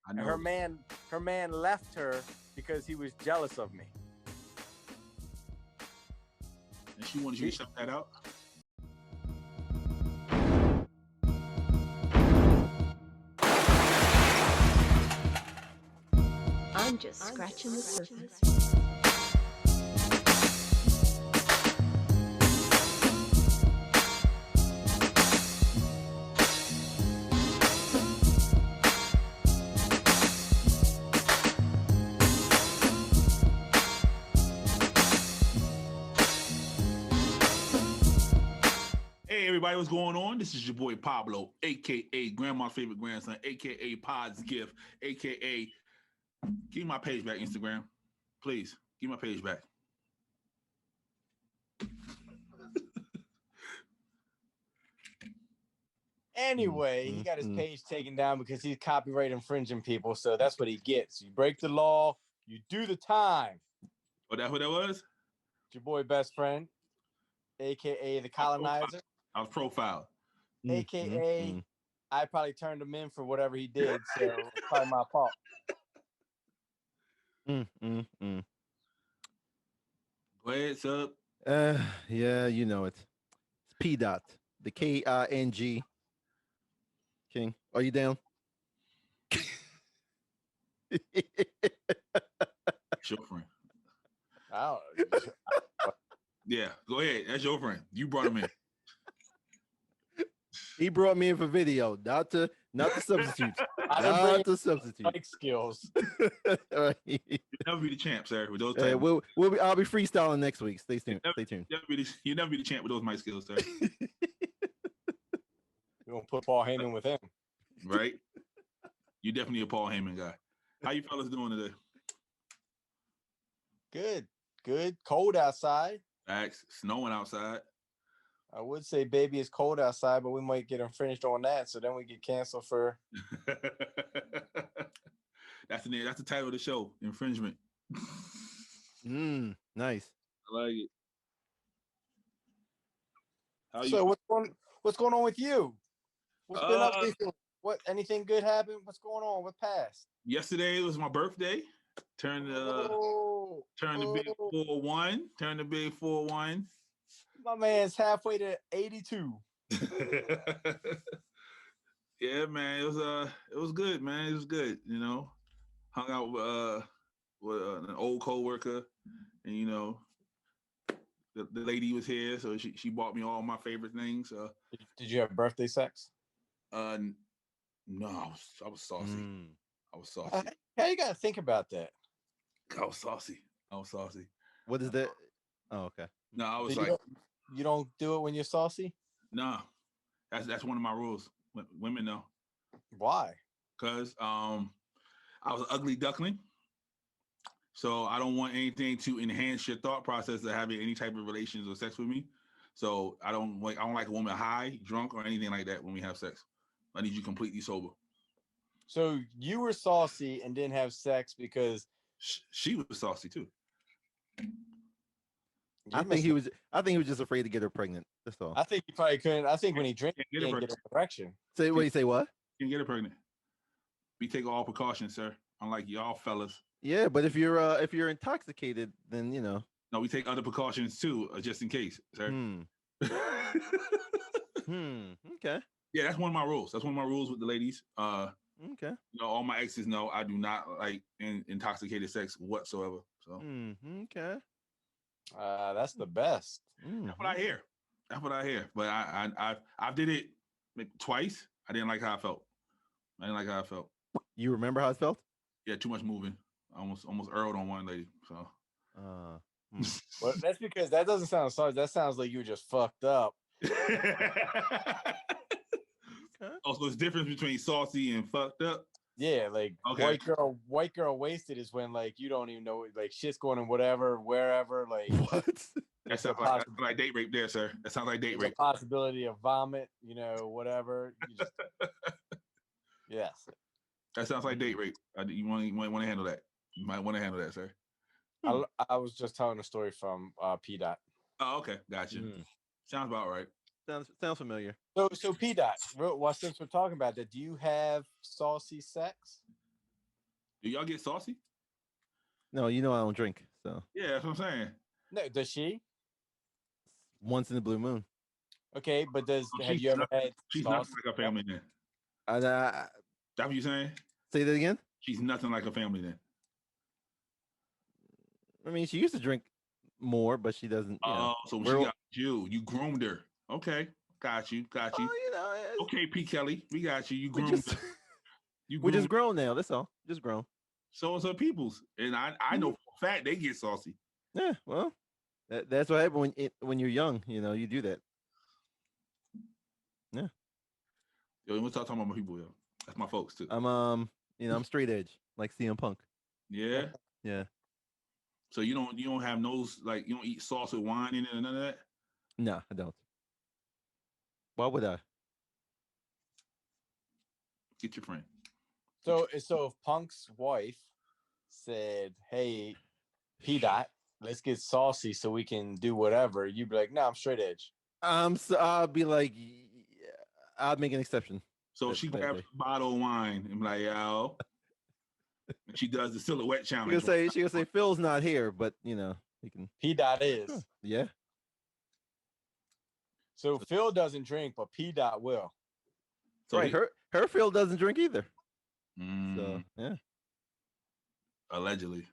I and know. her man left her because he was jealous of me. And she wanted you to shut that out. I'm just scratching the surface. Hey everybody, what's going on? This is your boy Pablo, aka Grandma's favorite grandson, aka Pod's gift, aka give me my page back, Instagram. Please, give me my page back. Anyway, he got his page taken down because he's copyright infringing people. So that's what he gets. You break the law, you do the time. Oh, that's what that was? It's your boy best friend, aka the colonizer, I was profiled. aka I probably turned him in for whatever he did. So it's probably my fault. Go ahead, sub. Yeah, you know it. It's P dot. The King. King, are you down? That's your friend. Oh, Yeah, go ahead. That's your friend. You brought him in. He brought me in for video, not the substitutes. Not the substitutes. Mic skills. All right. You'll never be the champ, sir. With those I'll be freestyling next week. Stay tuned. You'll never be the champ with those mic skills, sir. You're gonna put Paul Heyman with him, right? You're definitely a Paul Heyman guy. How you fellas doing today? Good. Cold outside. Facts. Snowing outside. I would say, baby, it's cold outside, but we might get infringed on that. So then we get canceled for. That's the title of the show. Infringement. Nice. I like it. What's going on with you? What's been up with you? What anything good happened? What's going on? What passed? Yesterday was my birthday. Turned the big 4-1. Turned the big 4-1. My man's halfway to 82. Yeah, man. It was good, man. It was good. You know, hung out with an old coworker, and you know, the lady was here, so she bought me all my favorite things. Did you have birthday sex? No, I was saucy. I was saucy. How you gotta think about that? I was saucy. What is that? Oh, okay. No, I was you don't do it when you're saucy? No, that's one of my rules. Women know. Why? Because I was an ugly duckling, so I don't want anything to enhance your thought process of having any type of relations or sex with me. So I don't like a woman high, drunk, or anything like that when we have sex. I need you completely sober. So you were saucy and didn't have sex because she was saucy too. I think he was just afraid to get her pregnant. That's all. I think he probably couldn't. I think when he drinks, he can't get an erection. Say what? Can't get her pregnant. We take all precautions, sir. Unlike y'all fellas. Yeah, but if you're intoxicated, then you know. No, we take other precautions too, just in case, sir. Okay. Yeah, that's one of my rules. That's one of my rules with the ladies. Okay. You know, all my exes know I do not like intoxicated sex whatsoever. So. Okay. That's the best. That's what I hear. But I did it twice. I didn't like how I felt. You remember how it felt? Yeah, too much moving. I almost erred on one lady. So. Well, that's because that doesn't sound sorry. That sounds like you were just fucked up. Also, there's difference between saucy and fucked up. Yeah, like white girl wasted is when like you don't even know like shit's going on whatever, wherever, like what? That sounds like date rape there, sir. That sounds like date rape. A possibility of vomit, you know, whatever. You just... Yes. That sounds like date rape. You might want to handle that. You might want to handle that, sir. I was just telling a story from P. Dot. Oh, okay, gotcha. Sounds about right. Sounds familiar. So P. Dot, well, since we're talking about that, do you have saucy sex? Do y'all get saucy? No, you know I don't drink, so Yeah, that's what I'm saying. No, does she? once in the blue moon. Okay, but have She's you ever not- had She's sauce? nothing like a family then. And That's what you saying? say that again. She's nothing like a family then. I mean, she used to drink more, but she doesn't. You know, So when we're she got you groomed her. Okay, got you. you know, Okay, P. Kelly, we got you. You we groomed just her. You we're just groomed grown now. That's all. Just grown. so is her peoples. And I know for a fact they get saucy. Yeah, well, that's what happens when you're young. You know, you do that. Yeah, Yo, we'll start talking about my people, yo. That's my folks too. I'm straight edge, like CM Punk. Yeah. Yeah. So you don't have no like you don't eat sauce with wine in it or none of that? No, I don't. Why would I? Get your friend. So if Punk's wife said, "Hey, P Dot, let's get saucy so we can do whatever," you'd be like, "No, I'm straight edge." So I'll be like, yeah, I'll make an exception. So she grabs a bottle of wine and be like, yo. And she does the silhouette challenge. She gonna say Phil's not here, but you know, he can. P Dot is. Yeah. So Phil doesn't drink, but P Dot will. So right. Her Phil doesn't drink either. So yeah. Allegedly.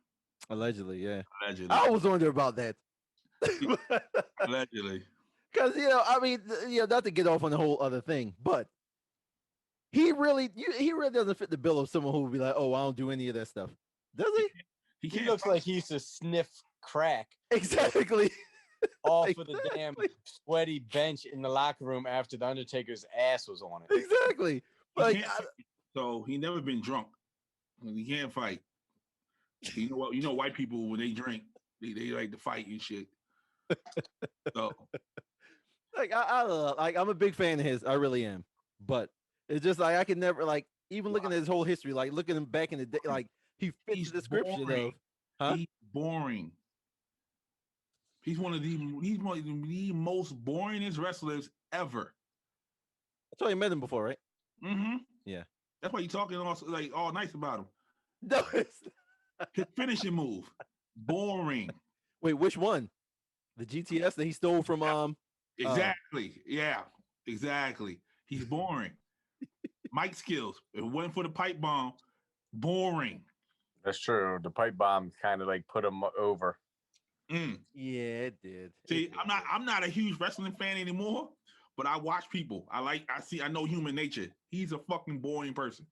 Yeah. Allegedly. I was wondering about that. Allegedly. Because I mean, not to get off on the whole other thing, but he really doesn't fit the bill of someone who would be like, "Oh, I don't do any of that stuff." Does he? He looks like he used to sniff crack. Exactly. Off of the damn sweaty bench in the locker room after the Undertaker's ass was on it. Exactly. Like, so he never been drunk. He can't fight. You know what? You know, white people when they drink, they like to fight and shit. So, like I'm a big fan of his. I really am. But it's just like I can never even looking at his whole history, like looking at him back in the day, like he fits the description boring. of. He's boring. He's one of the most boringest wrestlers ever. That's why you met him before, right? Mm-hmm. Yeah. That's why you talking all nice about him. No, his finishing move, boring. Wait, which one? The GTS that he stole from Exactly. Yeah. Exactly. He's boring. Mic skills. If it wasn't for the pipe bomb, boring. That's true. The pipe bomb kind of like put him over. Yeah, it did. See, I'm not a huge wrestling fan anymore, but I watch people. I know human nature. He's a fucking boring person.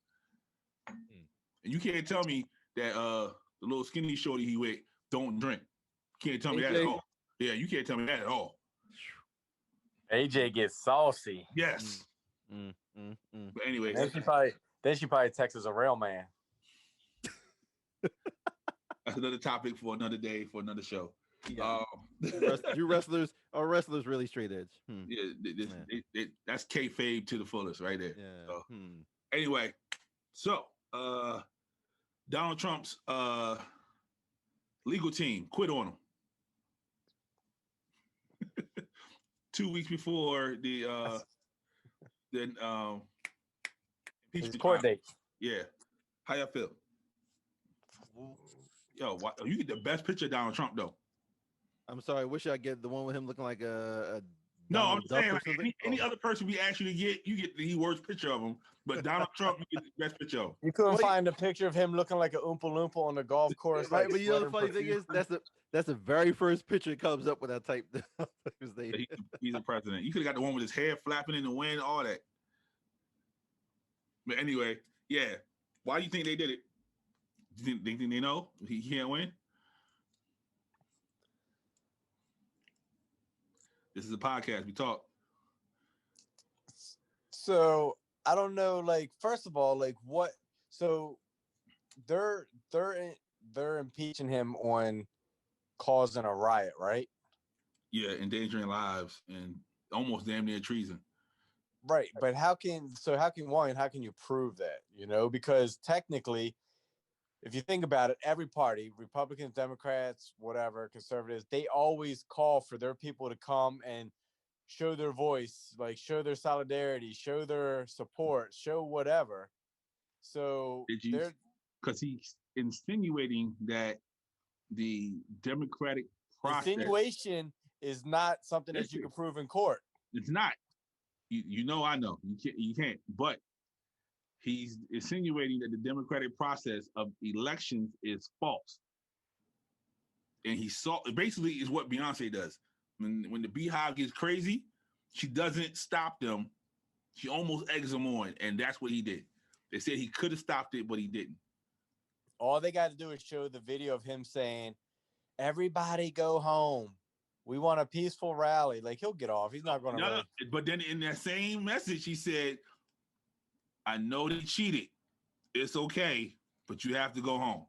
And you can't tell me that the little skinny shorty he with don't drink. Can't tell me that at all. Yeah, you can't tell me that at all. AJ gets saucy. Yes. But anyway, then she probably texts as a real man. That's another topic for another day, for another show. Yeah. Are wrestlers really straight edge? Yeah, that's kayfabe to the fullest right there. Yeah. So, anyway, so Donald Trump's legal team quit on him 2 weeks before the impeachment court date. Yeah, how y'all feel? Yo, you get the best picture of Donald Trump though. I'm sorry. I wish I get the one with him looking like a no, I'm saying like any other person we ask you to get, you get the worst picture of him. But Donald Trump, you get the best picture of him. You couldn't find a picture of him looking like an Oompa Loompa on the golf course. Right, but you know the funny thing is that's the very first picture that comes up when I type his name. He's a president. You could have got the one with his hair flapping in the wind, all that. But anyway, yeah. Why do you think they did it? Do you think they know he can't win? This is a podcast. We talk. So I don't know. Like, first of all, like what? So they're impeaching him on causing a riot, right? Yeah, endangering lives and almost damn near treason. Right, but how can you prove that? You know, because technically, if you think about it, every party, Republicans, Democrats, whatever, conservatives, they always call for their people to come and show their voice, like show their solidarity, show their support, show whatever. So because he's insinuating that the democratic process. Insinuation is not something that you can prove in court. It's not. You know, I know. You can't. But he's insinuating that the democratic process of elections is false. And he saw basically is what Beyonce does. When the Beehive gets crazy, she doesn't stop them. She almost eggs them on, and that's what he did. They said he could have stopped it, but he didn't. All they got to do is show the video of him saying, "Everybody go home. We want a peaceful rally." Like, he'll get off. He's not going to. No, but then in that same message, he said, "I know they cheated. It's okay, but you have to go home."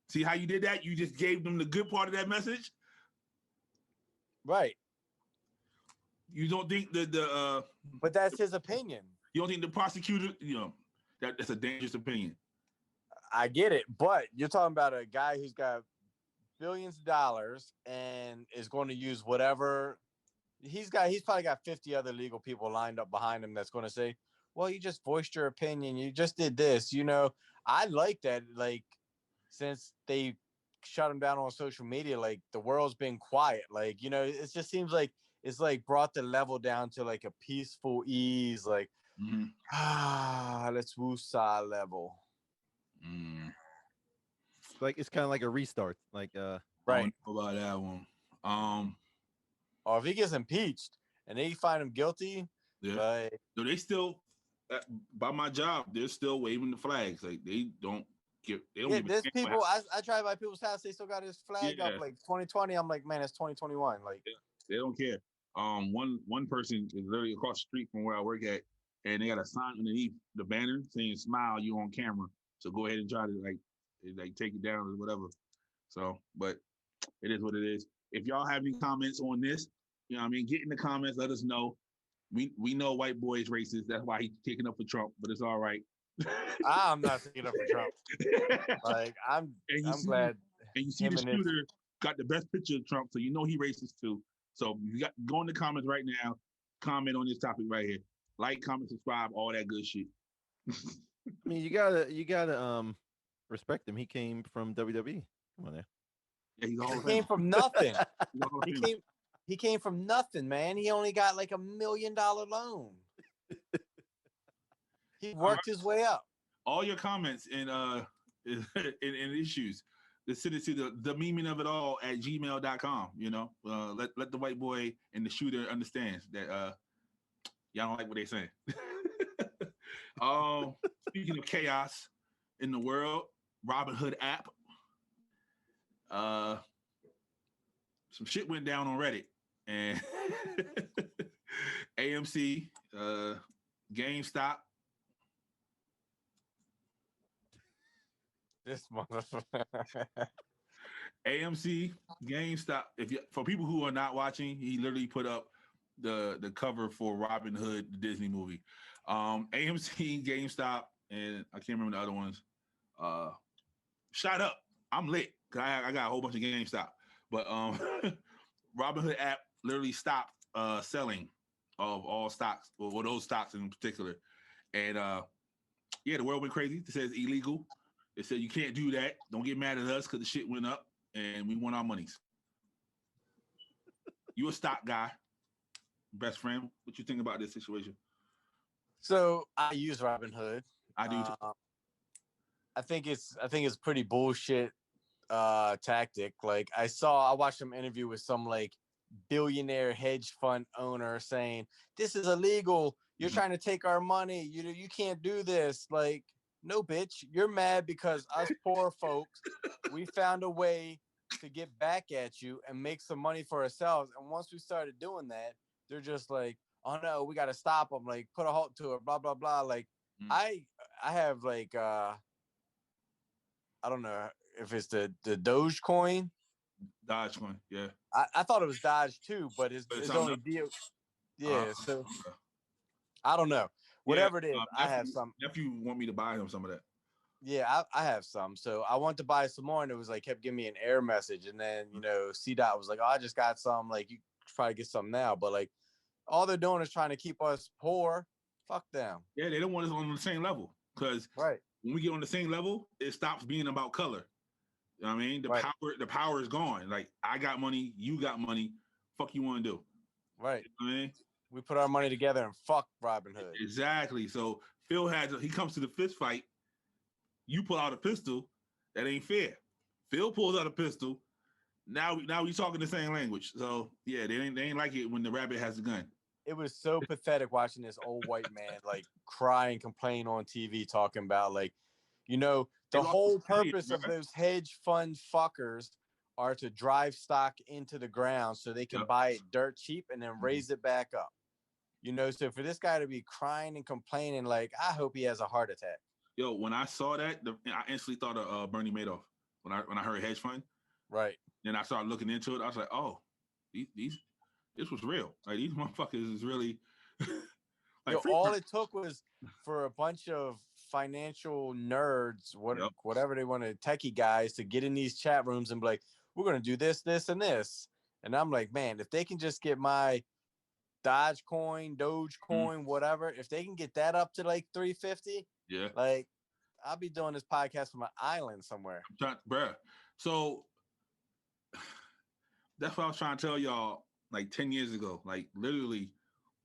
See how you did that? You just gave them the good part of that message, right? You don't think that but that's his opinion. You don't think the prosecutor, that's a dangerous opinion. I get it, but you're talking about a guy who's got billions of dollars and is going to use whatever he's got. He's probably got 50 other legal people lined up behind him that's going to say, "Well, you just voiced your opinion. You just did this." I like that. Like, since they shut him down on social media, like, the world's been quiet. Like, it just seems like it's like brought the level down to like a peaceful ease. Like, let's woosah level. Like, it's kind of like a restart. Like, right. I don't know about that one. Or if he gets impeached and they find him guilty, no, they still by my job, they're still waving the flags. Like, they don't give. They don't. Yeah, there's people. I drive by people's house. They still got his flag up, like 2020. I'm like, man, it's 2021. Like, they don't care. One person is literally across the street from where I work at, and they got a sign underneath the banner saying "Smile, you on camera." So go ahead and try to like take it down or whatever. So, but it is what it is. If y'all have any comments on this, get in the comments. Let us know. We know white boy is racist. That's why he's taking up for Trump, but it's all right. I'm not taking up for Trump. Like, I'm glad. And you see the shooter got the best picture of Trump, so you know he racist too. So you go in the comments right now. Comment on this topic right here. Like, comment, subscribe, all that good shit. I mean, you gotta respect him. He came from WWE. Come on there. Yeah, he came from nothing. He came from nothing, man. He only got like $1 million loan. He worked his way up. All your comments and in issues, send it to the meaning of it all at gmail.com. Let the white boy and the shooter understand that y'all don't like what they're saying. Speaking of chaos in the world, Robinhood app. Some shit went down on Reddit, and AMC, GameStop. This motherfucker. AMC, GameStop. For people who are not watching, he literally put up the cover for Robin Hood, the Disney movie. AMC, GameStop, and I can't remember the other ones. Shot up. I'm lit. I got a whole bunch of GameStop, but Robinhood app literally stopped selling of all stocks, or those stocks in particular. And the world went crazy. It says illegal. It said you can't do that. Don't get mad at us because the shit went up and we want our monies. You a stock guy, best friend. What you think about this situation? So I use Robinhood. I do. I think it's pretty bullshit tactic. Like, I watched some interview with some like billionaire hedge fund owner saying this is illegal. You're trying to take our money. You can't do this. Like, no, bitch, you're mad because us poor folks, we found a way to get back at you and make some money for ourselves. And once we started doing that, they're just like, oh no, we got to stop them. Like, put a halt to it, blah, blah, blah. Like, I have like, I don't know if it's the Dogecoin. Dogecoin, yeah. I thought it was Dodge too, but it's only deal. Yeah, so I don't know. Whatever it is, I have some. Nephew want me to buy him some of that. Yeah, I have some. So I want to buy some more, and it was like kept giving me an error message. And then CDOT was like, "Oh, I just got some. Like, you probably get some now." But like, all they're doing is trying to keep us poor. Fuck them. Yeah, they don't want us on the same level because when we get on the same level, it stops being about color. You know what I mean? The power is gone. Like, I got money, you got money. Fuck you want to do? Right. You know what I mean? We put our money together and fuck Robin Hood. Exactly. So Phil he comes to the fist fight. You pull out a pistol. That ain't fair. Phil pulls out a pistol. Now we talking the same language. So yeah, they ain't like it when the rabbit has a gun. It was so pathetic watching this old white man like cry and complain on TV, talking about like, the whole purpose of those hedge fund fuckers are to drive stock into the ground so they can buy it dirt cheap and then raise it back up. So for this guy to be crying and complaining, like, I hope he has a heart attack. Yo, when I saw that, I instantly thought of Bernie Madoff. When I heard hedge fund, right? Then I started looking into it. I was like, oh, this was real. Like, these motherfuckers is really. Like, all it took was for a bunch of financial nerds, whatever they wanted, techie guys, to get in these chat rooms and be like, we're going to do this, this, and this. And I'm like, man, if they can just get my Dogecoin, whatever, if they can get that up to like 350, like, I'll be doing this podcast from an island somewhere. Bruh. So that's what I was trying to tell y'all like 10 years ago. Like, literally,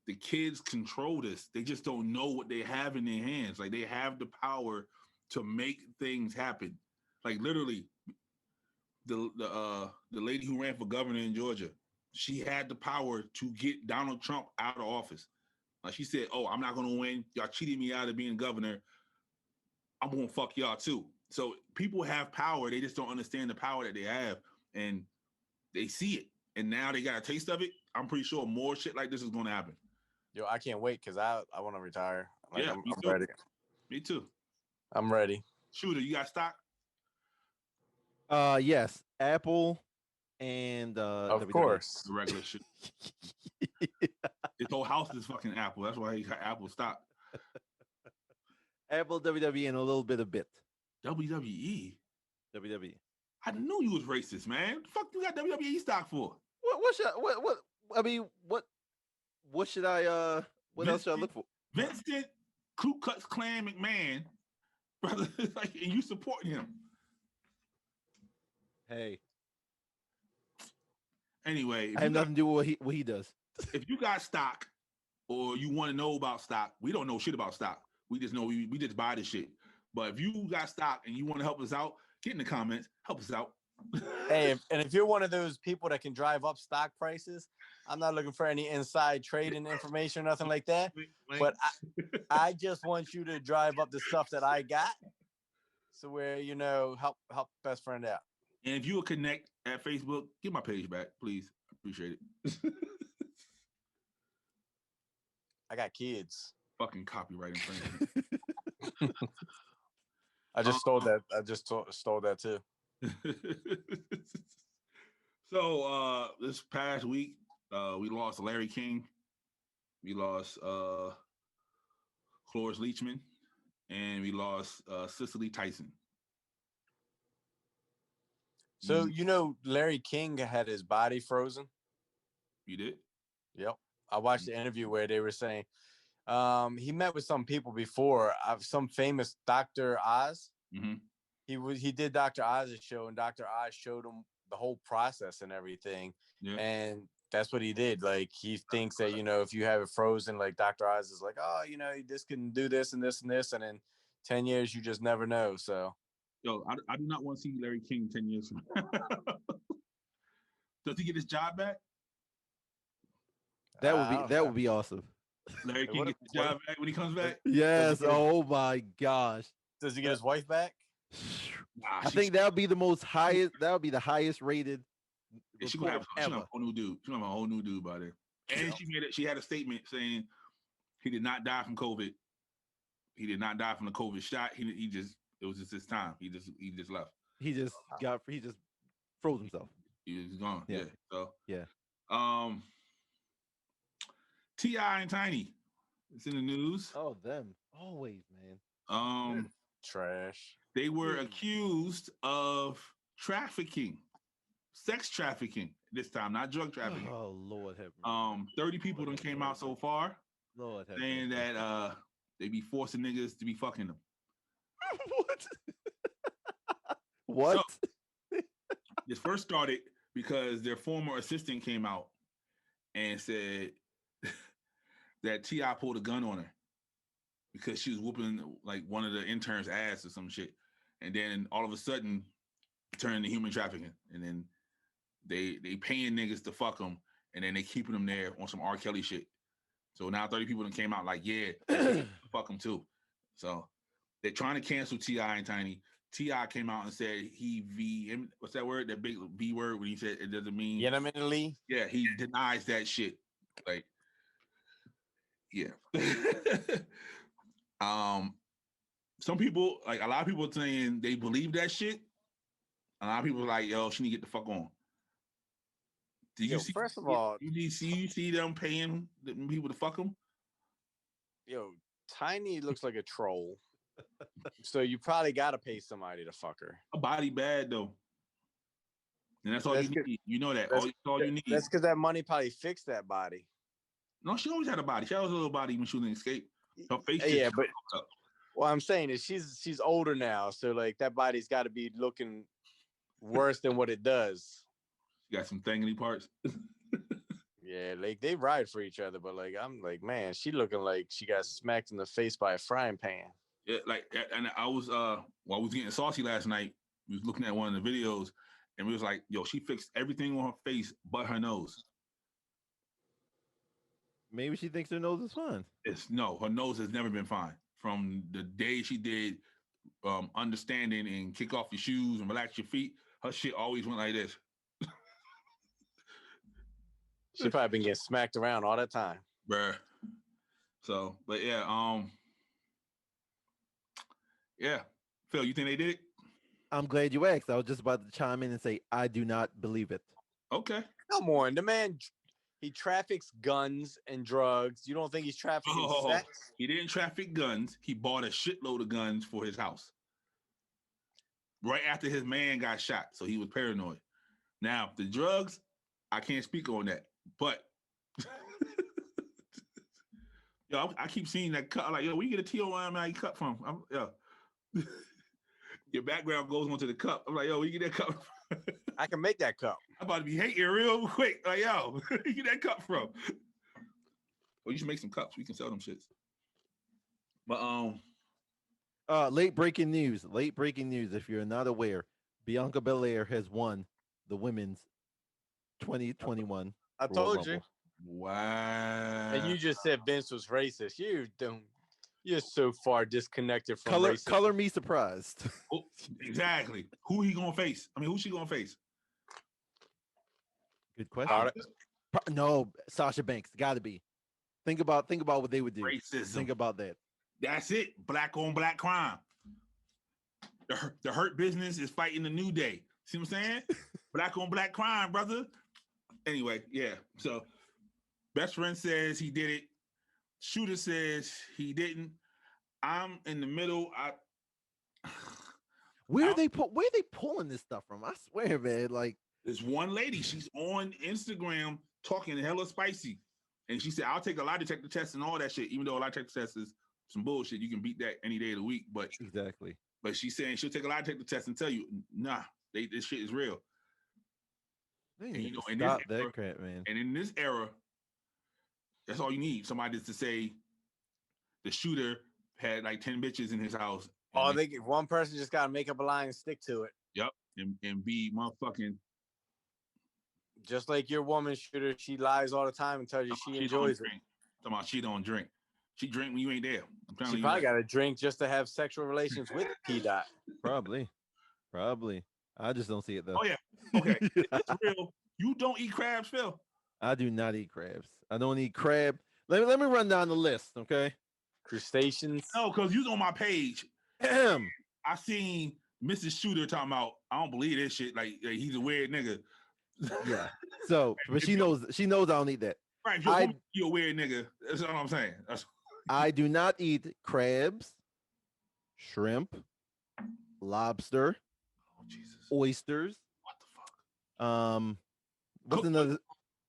the kids control this. They just don't know what they have in their hands. Like, they have the power to make things happen. Like, literally, the lady who ran for governor in Georgia, she had the power to get Donald Trump out of office. Like, she said, oh, I'm not going to win. Y'all cheated me out of being governor. I'm going to fuck y'all too. So people have power. They just don't understand the power that they have. And they see it. And now they got a taste of it. I'm pretty sure more shit like this is going to happen. Yo, I can't wait because I want to retire. Like, yeah, I'm ready. Me too. I'm ready. Shooter, you got stock? Yes. Apple and of course. The regular shit. His whole house is fucking Apple. That's why he got Apple stock. Apple, WWE, and a little bit of bit. WWE? WWE. I knew you was racist, man. The fuck you got WWE stock for? What should I what else should I look for? Vincent Ku Klux Klan McMahon, brother, like, and you supporting him. Hey. Anyway, I have nothing to do with what he does. If you got stock or you want to know about stock, we don't know shit about stock. We just know we just buy the shit. But if you got stock and you want to help us out, get in the comments, help us out. Hey, and if you're one of those people that can drive up stock prices, I'm not looking for any inside trading information or nothing like that. But I just want you to drive up the stuff that I got, so where help best friend out. And if you will connect at Facebook, get my page back, please. I appreciate it. I got kids. Fucking copyright infringement. I just stole that. I just stole that too. So this past week, we lost Larry King. We lost Cloris Leachman, and we lost Cicely Tyson. So Larry King had his body frozen. You did? Yep. I watched the interview where they were saying he met with some people before. Some famous Dr. Oz. Mm-hmm. He did Dr. Oz's show, and Dr. Oz showed him the whole process and everything. Yeah. And that's what he did. Like, he thinks that, if you have it frozen, like Dr. Oz is like, oh, this can do this and this and this. And in 10 years, you just never know. So. Yo, I do not want to see Larry King 10 years from now. Does he get his job back? That would be awesome. Larry King gets his job back when he comes back? Yes. Oh my gosh. Does he get his wife back? Nah, I think that would be the highest rated. She gonna have a whole new dude. She gonna have a whole new dude by there. And she had a statement saying he did not die from COVID. He did not die from the COVID shot. It was just his time. He just left. He just froze himself. He was gone. Yeah. So yeah. T.I. and Tiny. It's in the news. Oh, them. Always, man. Trash. They were accused of trafficking, sex trafficking this time, not drug trafficking. Oh, Lord have mercy. 30 people done came out so far. Lord have saying that they be forcing niggas to be fucking them. What? So, this first started because their former assistant came out and said that T.I. pulled a gun on her because she was whooping like one of the interns' ass or some shit. And then all of a sudden, it turned into human trafficking. And then they paying niggas to fuck them, and then they keeping them there on some R. Kelly shit. So now 30 people that came out like, yeah, fuck them too. So they're trying to cancel T.I. and Tiny. T.I. came out and said what's that word? That big V word when he said it doesn't mean. Legitimately? Yeah, he denies that shit. Like, yeah. Some people, like a lot of people saying they believe that shit. A lot of people are like, yo, she need to get the fuck on. Do you see? First of all, you see them paying people to fuck them? Yo, Tiny looks like a troll. So you probably got to pay somebody to fuck her. A body bad though, and that's all you need. You know that. That's all you need. That's because that money probably fixed that body. No, she always had a body. She always had a little body when she was in Escape. Her face. Yeah, but what I'm saying is she's older now, so like that body's got to be looking worse than what it does. She got some thingly parts. Yeah, like they ride for each other, but like I'm like, man, she looking like she got smacked in the face by a frying pan. Yeah, like, and I was while I was getting saucy last night, we was looking at one of the videos, and we was like, yo, she fixed everything on her face but her nose. Maybe she thinks her nose is fine. Her nose has never been fine. From the day she did Understanding and Kick Off Your Shoes and Relax Your Feet, her shit always went like this. She probably been getting smacked around all that time. Bruh. So, but yeah, yeah. Phil, you think they did it? I'm glad you asked. I was just about to chime in and say, I do not believe it. Okay. Come on, the man, he traffics guns and drugs. You don't think he's trafficking sex? He didn't traffic guns. He bought a shitload of guns for his house. Right after his man got shot, so he was paranoid. Now, the drugs, I can't speak on that, but yo, I keep seeing that cut. I'm like, yo, where you get a TOMI cut from? Your background goes onto the cup. I'm like, yo, where you get that cup from? I can make that cup. I'm about to be hating real quick. Like, yo, where you get that cup from? Well, you should make some cups. We can sell them shits. But late breaking news. Late breaking news. If you're not aware, Bianca Belair has won the women's 2021. I told you. Wow. And you just said Vince was racist. You're so far disconnected from racism. Color me surprised. Oh, exactly. Who he gonna face? I mean, who's she gonna face? Good question. No, Sasha Banks. Got to be. Think about what they would do. Racism. Think about that. That's it. Black on black crime. The Hurt Business is fighting the New Day. See what I'm saying? Black on black crime, brother. Anyway, yeah. So, best friend says he did it. Shooter says he didn't. I'm in the middle. Where are they pulling this stuff from? I swear, man. Like, there's one lady. She's on Instagram talking hella spicy, and she said, "I'll take a lie detector test and all that shit." Even though a lie detector test is some bullshit, you can beat that any day of the week. But exactly. But she's saying she'll take a lie detector test and tell you, nah, this shit is real. And, you know, stop that crap, man. And in this era, that's all you need. Somebody to say the shooter had like 10 bitches in his house. Oh, one person just gotta make up a lie and stick to it. Yep, and be motherfucking. Just like your woman shooter, she lies all the time and tells you she enjoys it. Talking about she don't drink. She drink when you ain't there. She probably got to drink just to have sexual relations with P-Dot. Probably. I just don't see it though. Oh yeah. Okay. It's real. You don't eat crabs, Phil? I do not eat crabs. I don't eat crab. Let me run down the list, okay? Crustaceans. No, because you on my page. I seen Mrs. Shooter talking about, I don't believe this shit. Like he's a weird nigga. Yeah. So, but she knows I don't eat that. Right. You're a weird nigga. That's what I'm saying. I do not eat crabs, shrimp, lobster, oysters. What the fuck? What's another?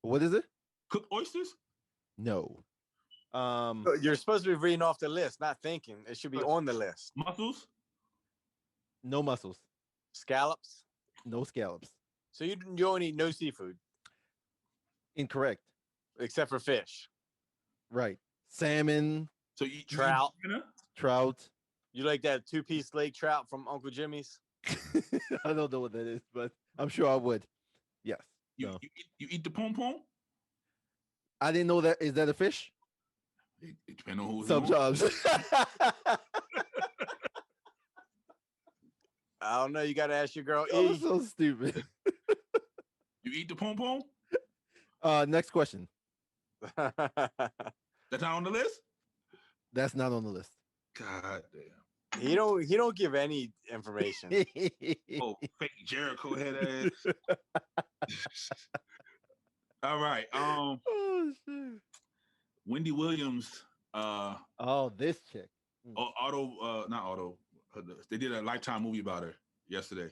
What is it? Cooked oysters? No. You're supposed to be reading off the list, not thinking. It should be on the list. Mussels? No muscles. Scallops. No scallops. So you don't eat no seafood Incorrect. except for fish. Right. Salmon, So you Trout. eat tuna? trout. You like that 2-piece lake trout from Uncle Jimmy's? I don't know what that is, but I'm sure I would. Yes. No. You eat the pom pom? I didn't know that. Is that a fish? It depends on who's Sometimes. I don't know. You got to ask your girl That E. was so stupid. You eat the pom pom? Next question. That's not on the list? That's not on the list. God damn. He don't give any information. Oh, fake Jericho head ass. All right. Oh shit. Wendy Williams. Oh, this chick. Not Auto. They did a Lifetime movie about her yesterday.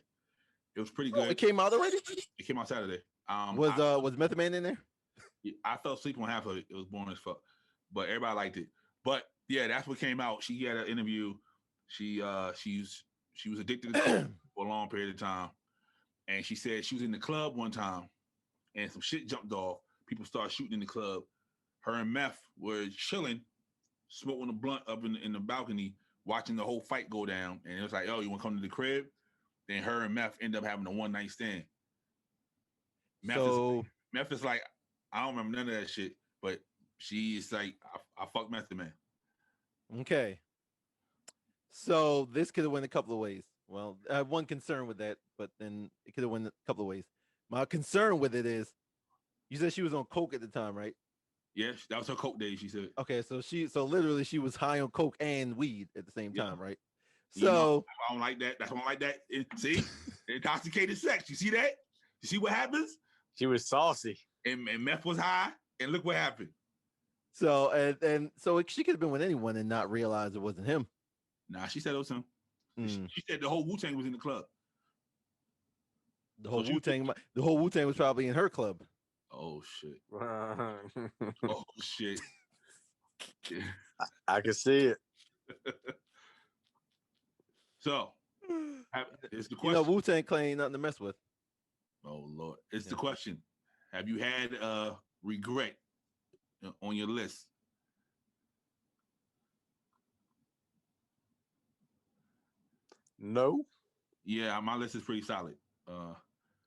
It was pretty good. Oh, it came out already? It came out Saturday. Was Method Man in there? I fell asleep on half of it. It was boring as fuck, but everybody liked it. But yeah, that's what came out. She had an interview. She was addicted to coke for a long period of time, and she said she was in the club one time, and some shit jumped off. People started shooting in the club. Her and Meth were chilling, smoking a blunt up in the balcony, watching the whole fight go down. And it was like, "Oh, you want to come to the crib?" Then her and Meth end up having a one night stand. Meth is like, I don't remember none of that shit, but she's like, I fucked Method Man. Okay. So this could have went a couple of ways. Well, I have one concern with that, but then it could have went a couple of ways. My concern with it is, you said she was on coke at the time, right? Yeah, that was her coke day, she said. Okay, so literally she was high on coke and weed at the same time, right? So you know, I don't like that. That's why I don't like that. See, intoxicated sex. You see that? You see what happens? She was saucy, and Meth was high, and look what happened. So and so she could have been with anyone and not realize it wasn't him. Nah, she said it was him. She said the whole Wu-Tang was in the club. The whole Wu-Tang was probably in her club. Oh shit. Oh shit. I can see it. So, it's the question. You know, Wu-Tang Clan ain't nothing to mess with. Oh Lord, it's the question. Have you had regret on your list? No. Yeah, my list is pretty solid.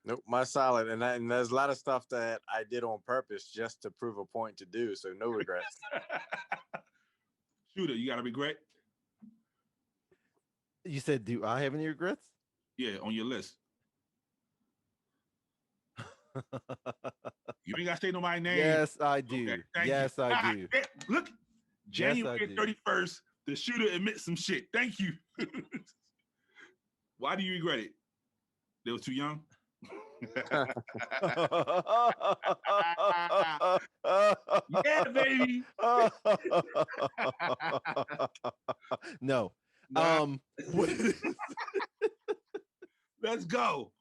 Nope, my solid, and there's a lot of stuff that I did on purpose just to prove a point to do. So no regrets. Shooter, you got a regret? You said, do I have any regrets? Yeah, on your list. You ain't got to say nobody's name. Yes, I do. Okay, yes, I do. Look, January 31st, the shooter admits some shit. Thank you. Why do you regret it? They were too young? Yeah, baby. No. Let's go.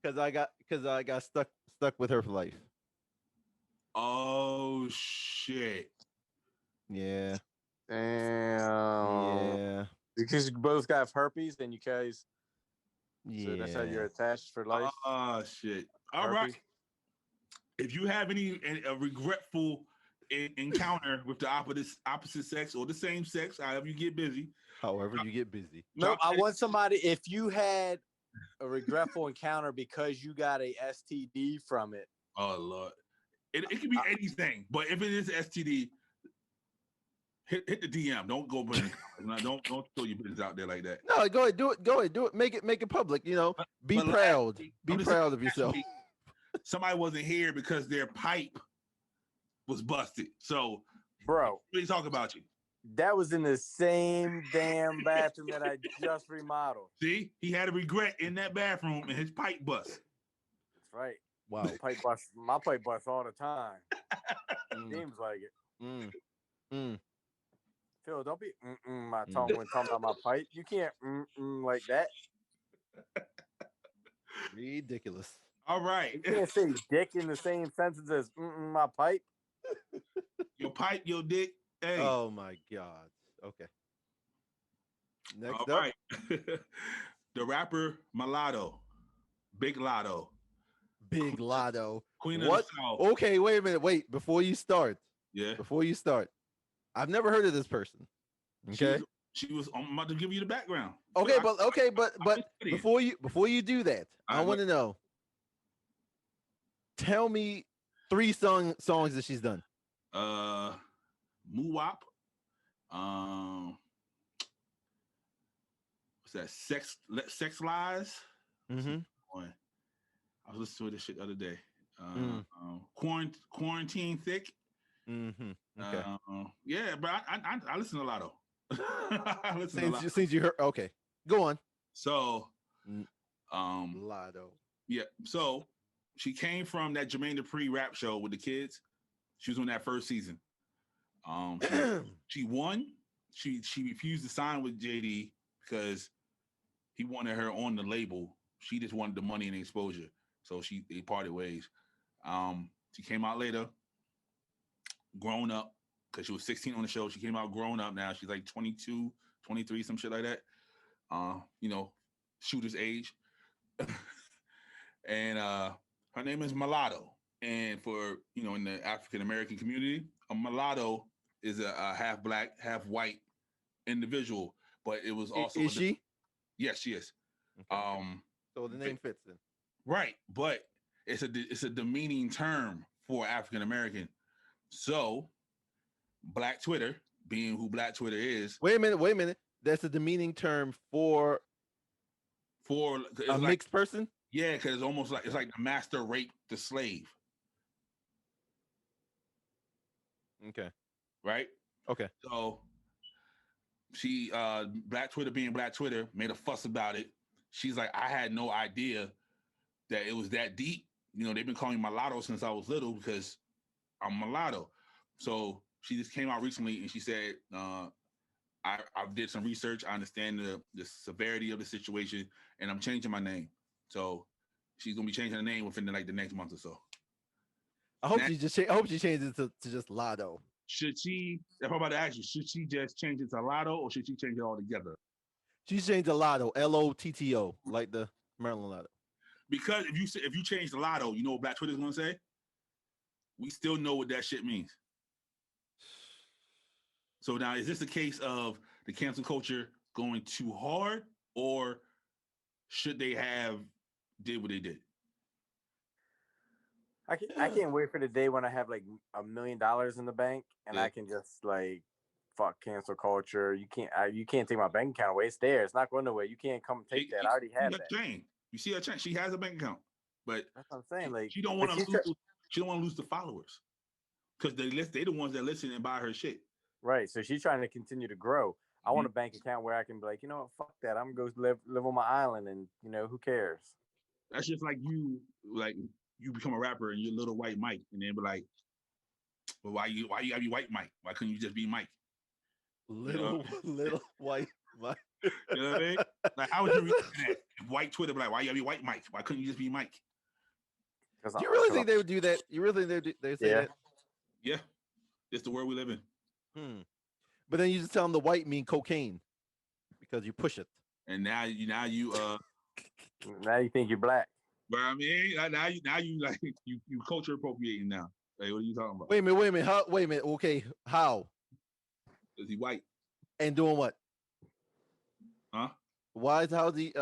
Because I got stuck with her for life. Oh shit. Yeah. Damn. Yeah. Because you both got herpes and you guys. Yeah. So that's how you're attached for life. Oh shit. All herpes. Right. If you have a regretful encounter with the opposite sex or the same sex, however you get busy. No, I want somebody. If you had a regretful encounter because you got a STD from it. Oh Lord. It could be anything, but if it is STD, hit the DM. Don't go put it in the don't throw your business out there like that. No, go ahead, do it. Make it public. You know, be proud. Be proud of yourself. Somebody wasn't here because their pipe was busted. So, bro, what are you talking about? You? That was in the same damn bathroom that I just remodeled. See, he had a regret in that bathroom and his pipe bust. That's right. Wow. My pipe busts all the time. Seems like it. Phil, don't be my tongue when talking about my pipe. You can't like that. Ridiculous. All right. You can't say dick in the same sentence as my pipe. Your pipe, your dick. Hey. Oh my God. Okay. Next All up, right. The rapper Mulatto, Big Lotto, Big Lotto. Queen of the What? South. Okay, wait a minute. Wait, before you start. Yeah. Before you start, I've never heard of this person. Okay. She was. I'm about to give you the background. Okay, I- but I've been studying. before you do that, All I right, want to know. Tell me 3 songs that she's done. Muwop. Um, what's that? Sex lies. Mm-hmm. One. I was listening to this shit the other day. Mm. Quarantine thick. Mm-hmm. Okay. Yeah, but I listen to a lot of. I listen to a lot. Since you heard, okay, go on. So, Lotto. yeah. So she came from that Jermaine Dupri rap show with the kids. She was on that first season. She won. She refused to sign with JD because he wanted her on the label. She just wanted the money and the exposure. So they parted ways. She came out later, grown up, because she was 16 on the show. She came out grown up now. She's like 22, 23, some shit like that. Shooter's age. And her name is Mulatto. And for, in the African American community, a mulatto is a half black, half white individual. But it was also Is she? Yes, she is. Okay. So the name fits in. Right, but it's a demeaning term for African American. So Black Twitter, being who Black Twitter is. Wait a minute. That's a demeaning term for a mixed person? Yeah, because it's almost like the master raped the slave. Okay. Right? Okay. So she Black Twitter being Black Twitter made a fuss about it. She's like, I had no idea that it was that deep. They've been calling me mulatto since I was little because I'm mulatto. So she just came out recently and she said, I did some research. I understand the severity of the situation, and I'm changing my name. So she's gonna be changing her name within the next month or so. I hope she changes it to just Lotto. Should she? If I'm about to ask you, should she just change it to Lotto, or should she change it all together? She changed to Lotto, Lotto, like the Maryland Lotto. Because if you change the Lotto, you know what Black Twitter's gonna say? We still know what that shit means. So now, is this a case of the cancel culture going too hard, or should they have did what they did? I can't wait for the day when I have like $1 million in the bank and I can just like fuck cancel culture. You can't take my bank account away. It's there. It's not going nowhere. You can't come take that. I already have that. Chain. You see her chain. She has a bank account, but that's what I'm saying. Like she don't want to lose. She don't want to lose the followers because they the ones that listen and buy her shit. Right. So she's trying to continue to grow. I want a bank account where I can be like, you know what, fuck that. I'm gonna go live on my island, and who cares? That's just like you become a rapper and you're Little White Mike, and then be like, well, why you gotta be White Mike? Why couldn't you just be Mike? Little White Mike. You know what I mean? Like, how would you react to that? If White Twitter be like, why you gotta be White Mike? Why couldn't you just be Mike? Do you really think they would do that? You really think they say that? Yeah, it's the world we live in. But then you just tell them the white mean cocaine because you push it. And now you now you think you're black. But I mean, now you like you culture appropriating now. Like, what are you talking about? Wait a minute. Wait a minute. Okay, how? Is he white? And doing what? Huh? How is he?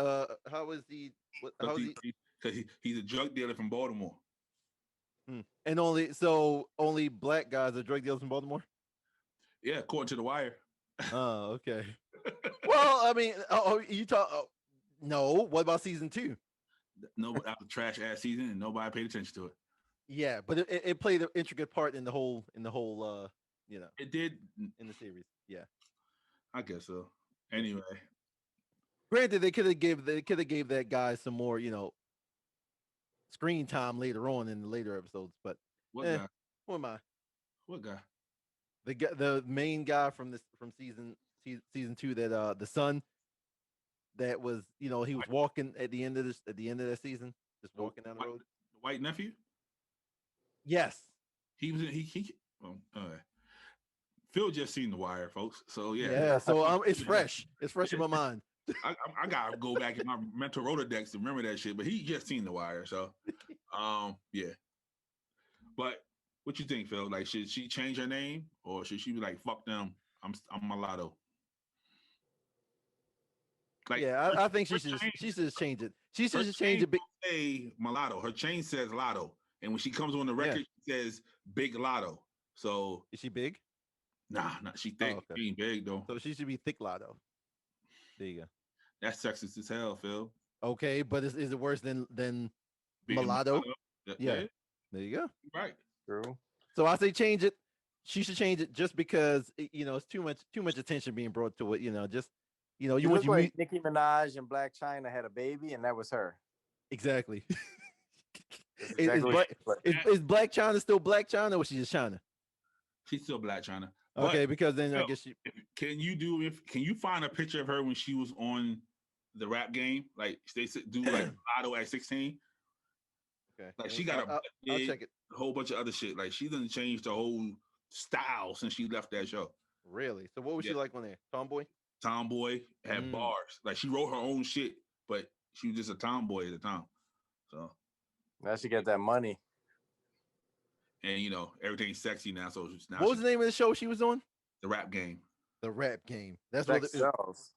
Because he's a drug dealer from Baltimore. And only black guys are drug dealers in Baltimore? Yeah, according to The Wire. Oh, okay. Well, I mean, you talk. No, what about season 2? No, that was a trash ass season, and nobody paid attention to it. Yeah, but it played an intricate part in the whole. It did in the series. Yeah, I guess so. Anyway, granted, they could have gave that guy some more, screen time later on in the later episodes. But what guy? Who am I? What guy? The main guy from season 2 that the son that was he was walking at the end of that season, just walking down the road. The white nephew. Yes, he was in he. Oh, all right. Phil just seen The Wire, folks. So yeah, Yeah. So it's fresh. It's fresh in my mind. I gotta go back in my mental Rolodex to remember that shit. But he just seen The Wire, so yeah. But what you think, Phil? Like, should she change her name, or should she be like, "Fuck them, I'm mulatto"? Like, Yeah, I think her she should just change it. She should her just change chain it. don't say mulatto. Her chain says lotto, and when she comes on the record, she says big lotto. So Is she big? nah, she thick. Oh, okay. She ain't big though. So she should be thick lotto. There you go. That's sexist as hell, Phil. Okay, but is it worse than Being mulatto? Yeah. There you go. Right. True. So I say change it. She should change it just because it's too much attention being brought to it. Just you You want look like Nicki Minaj and Black China had a baby, and that was her. exactly. Exactly Is Black China still Black China, or is she just China? She's still Black China. Okay, But, because then Phil, I guess she. Can you find a picture of her when she was on the rap game? Like they do like lotto at 16. Okay. Like she got I'll check it. a whole bunch of other shit. Like she done changed the whole style since she left that show. Really? So what was she like on there? Tomboy? Tomboy had bars. Like she wrote her own shit, but she was just a tomboy at the time. So now she got that money. And everything's sexy now. So now what was the name of the show she was on? The Rap Game. The Rap Game. That's Sex what it sells.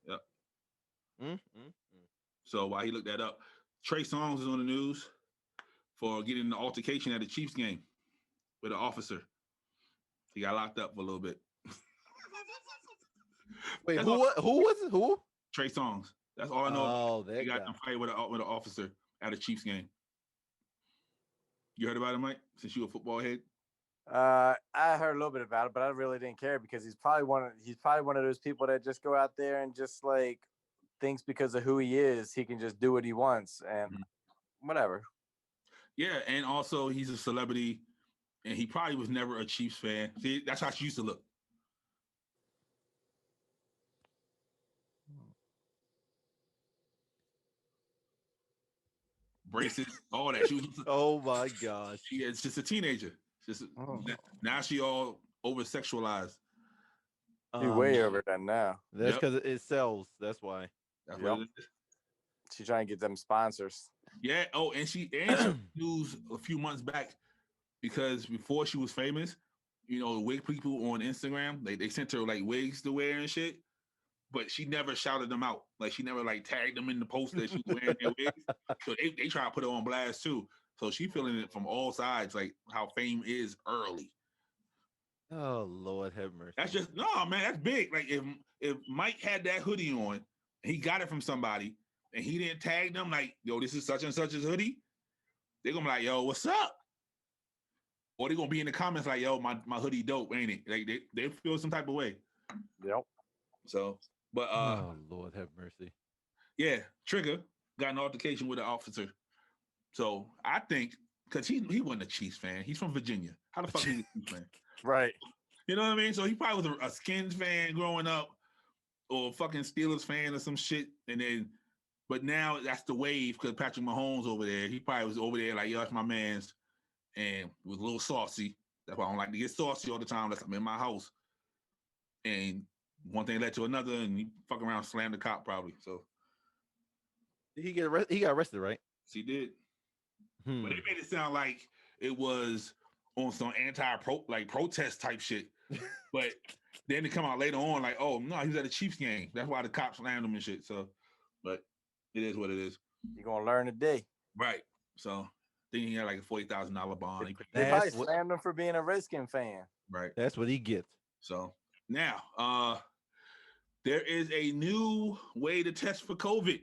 Yep. So while he looked that up, Trey Songz is on the news for getting in an altercation at a Chiefs game with an officer. He got locked up for a little bit. Wait, who was it? Who? Trey Songz. That's all I know. Oh, that he got guy. in a fight with an officer at a Chiefs game. You heard about it, Mike? Since you a football head? I heard a little bit about it, but I really didn't care because he's probably one of those people that just go out there and just like thinks because of who he is, he can just do what he wants and whatever. Yeah, and also he's a celebrity, and he probably was never a Chiefs fan. See, that's how she used to look. Braces, all that. She was. Oh my gosh. It's just a teenager. Now she all over sexualized. She's way over that now. That's because it sells. That's why. That's what it is. She's trying to get them sponsors. Yeah. Oh, and she news a few months back because before she was famous, wig people on Instagram, they sent her like wigs to wear and shit. But she never shouted them out. Like she never like tagged them in the post that she was wearing their wigs. So they try to put her on blast too. So she feeling it from all sides, like how fame is early. Oh Lord have mercy. That's just no man, that's big. Like if Mike had that hoodie on, he got it from somebody, and he didn't tag them like, yo, this is such and such's hoodie, they're gonna be like, yo, what's up? Or they're gonna be in the comments like, yo, my hoodie dope, ain't it? Like they feel some type of way. Yep. So but oh Lord have mercy. Yeah, Trigger got an altercation with an officer. So I think because he wasn't a Chiefs fan, he's from Virginia. How the fuck is he a Chiefs fan? Right. You know what I mean? So he probably was a Skins fan growing up, or a fucking Steelers fan or some shit. But now that's the wave because Patrick Mahomes over there. He probably was over there like, yo, that's my man's, and was a little saucy. That's why I don't like to get saucy all the time. That's I'm in my house. And one thing led to another, and he fucking around slammed the cop probably. So did he get arrested? He got arrested, right? He did. But they made it sound like it was on some protest type shit. But then they come out later on like, oh no, he was at a Chiefs game. That's why the cops slammed him and shit. So, but it is what it is. You're gonna learn today. Right. So then he had like a $40,000 bond. They probably slammed him for being a Redskins fan. Right. That's what he gets. So now there is a new way to test for COVID.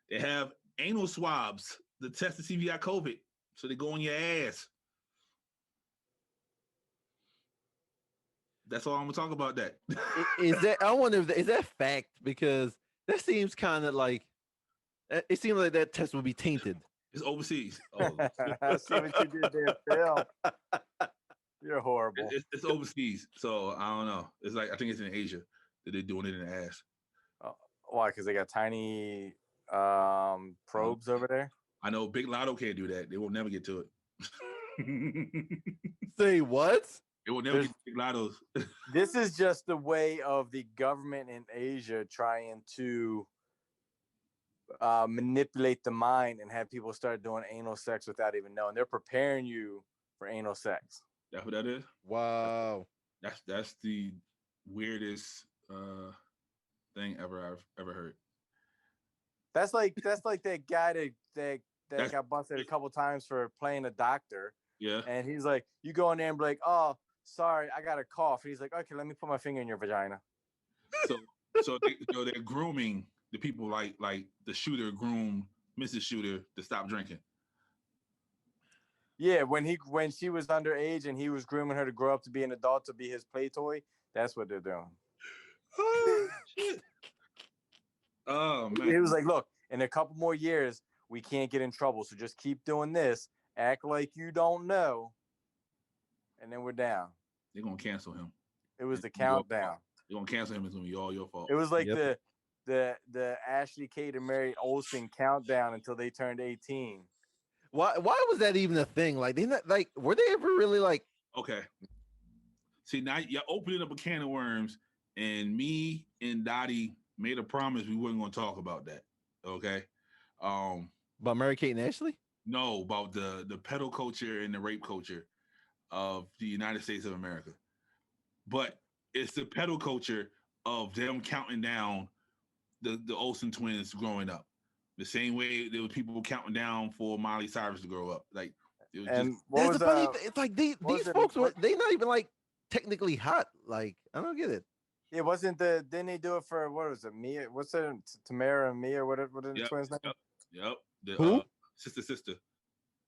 They have anal swabs to test to see if you got COVID. So they go on your ass. That's all I'm gonna talk about. That is that. I wonder if is that fact, because that seems kind of like it seems like that test would be tainted. It's overseas. Oh. I see what you did there, Phil. You're horrible. It's overseas, so I don't know. It's like I think it's in Asia that they're doing it in the ass. Why? Because they got tiny probes over there. I know Big Lotto can't do that. They will never get to it. Say what? It will never get big lottos. This is just the way of the government in Asia trying to manipulate the mind and have people start doing anal sex without even knowing. They're preparing you for anal sex. That's what that is. Wow. That's the weirdest thing I've ever heard. That's like that guy that got busted a couple times for playing a doctor. Yeah. And he's like, you go in there and be like, oh, sorry, I got a cough. And he's like, okay, let me put my finger in your vagina. So they're grooming the people like the shooter groomed Mrs. Shooter to stop drinking. Yeah, when she was underage and he was grooming her to grow up to be an adult to be his play toy, that's what they're doing. Oh shit. Oh man. He was like, look, in a couple more years, we can't get in trouble. So just keep doing this. Act like you don't know. And then we're down. They're gonna cancel him. It was the countdown. They're gonna cancel him. It's gonna be all your fault. It was like the Ashley Kate and Mary Olsen countdown until they turned 18. Why was that even a thing? Like they not like were they ever really like okay. See, now you're opening up a can of worms, and me and Dottie made a promise we weren't gonna talk about that. Okay. About Mary Kate and Ashley? No, about the pedo culture and the rape culture of the United States of America. But it's the pedo culture of them counting down the Olsen twins growing up. The same way there was people counting down for Miley Cyrus to grow up. Like it was And just what was the funny thing. It's like these folks were they not even like technically hot. Like I don't get it. it wasn't didn't they do it for what was it? Mia? What's it? Tamara and Mia? What are the twins' name? Yep. The Who? sister.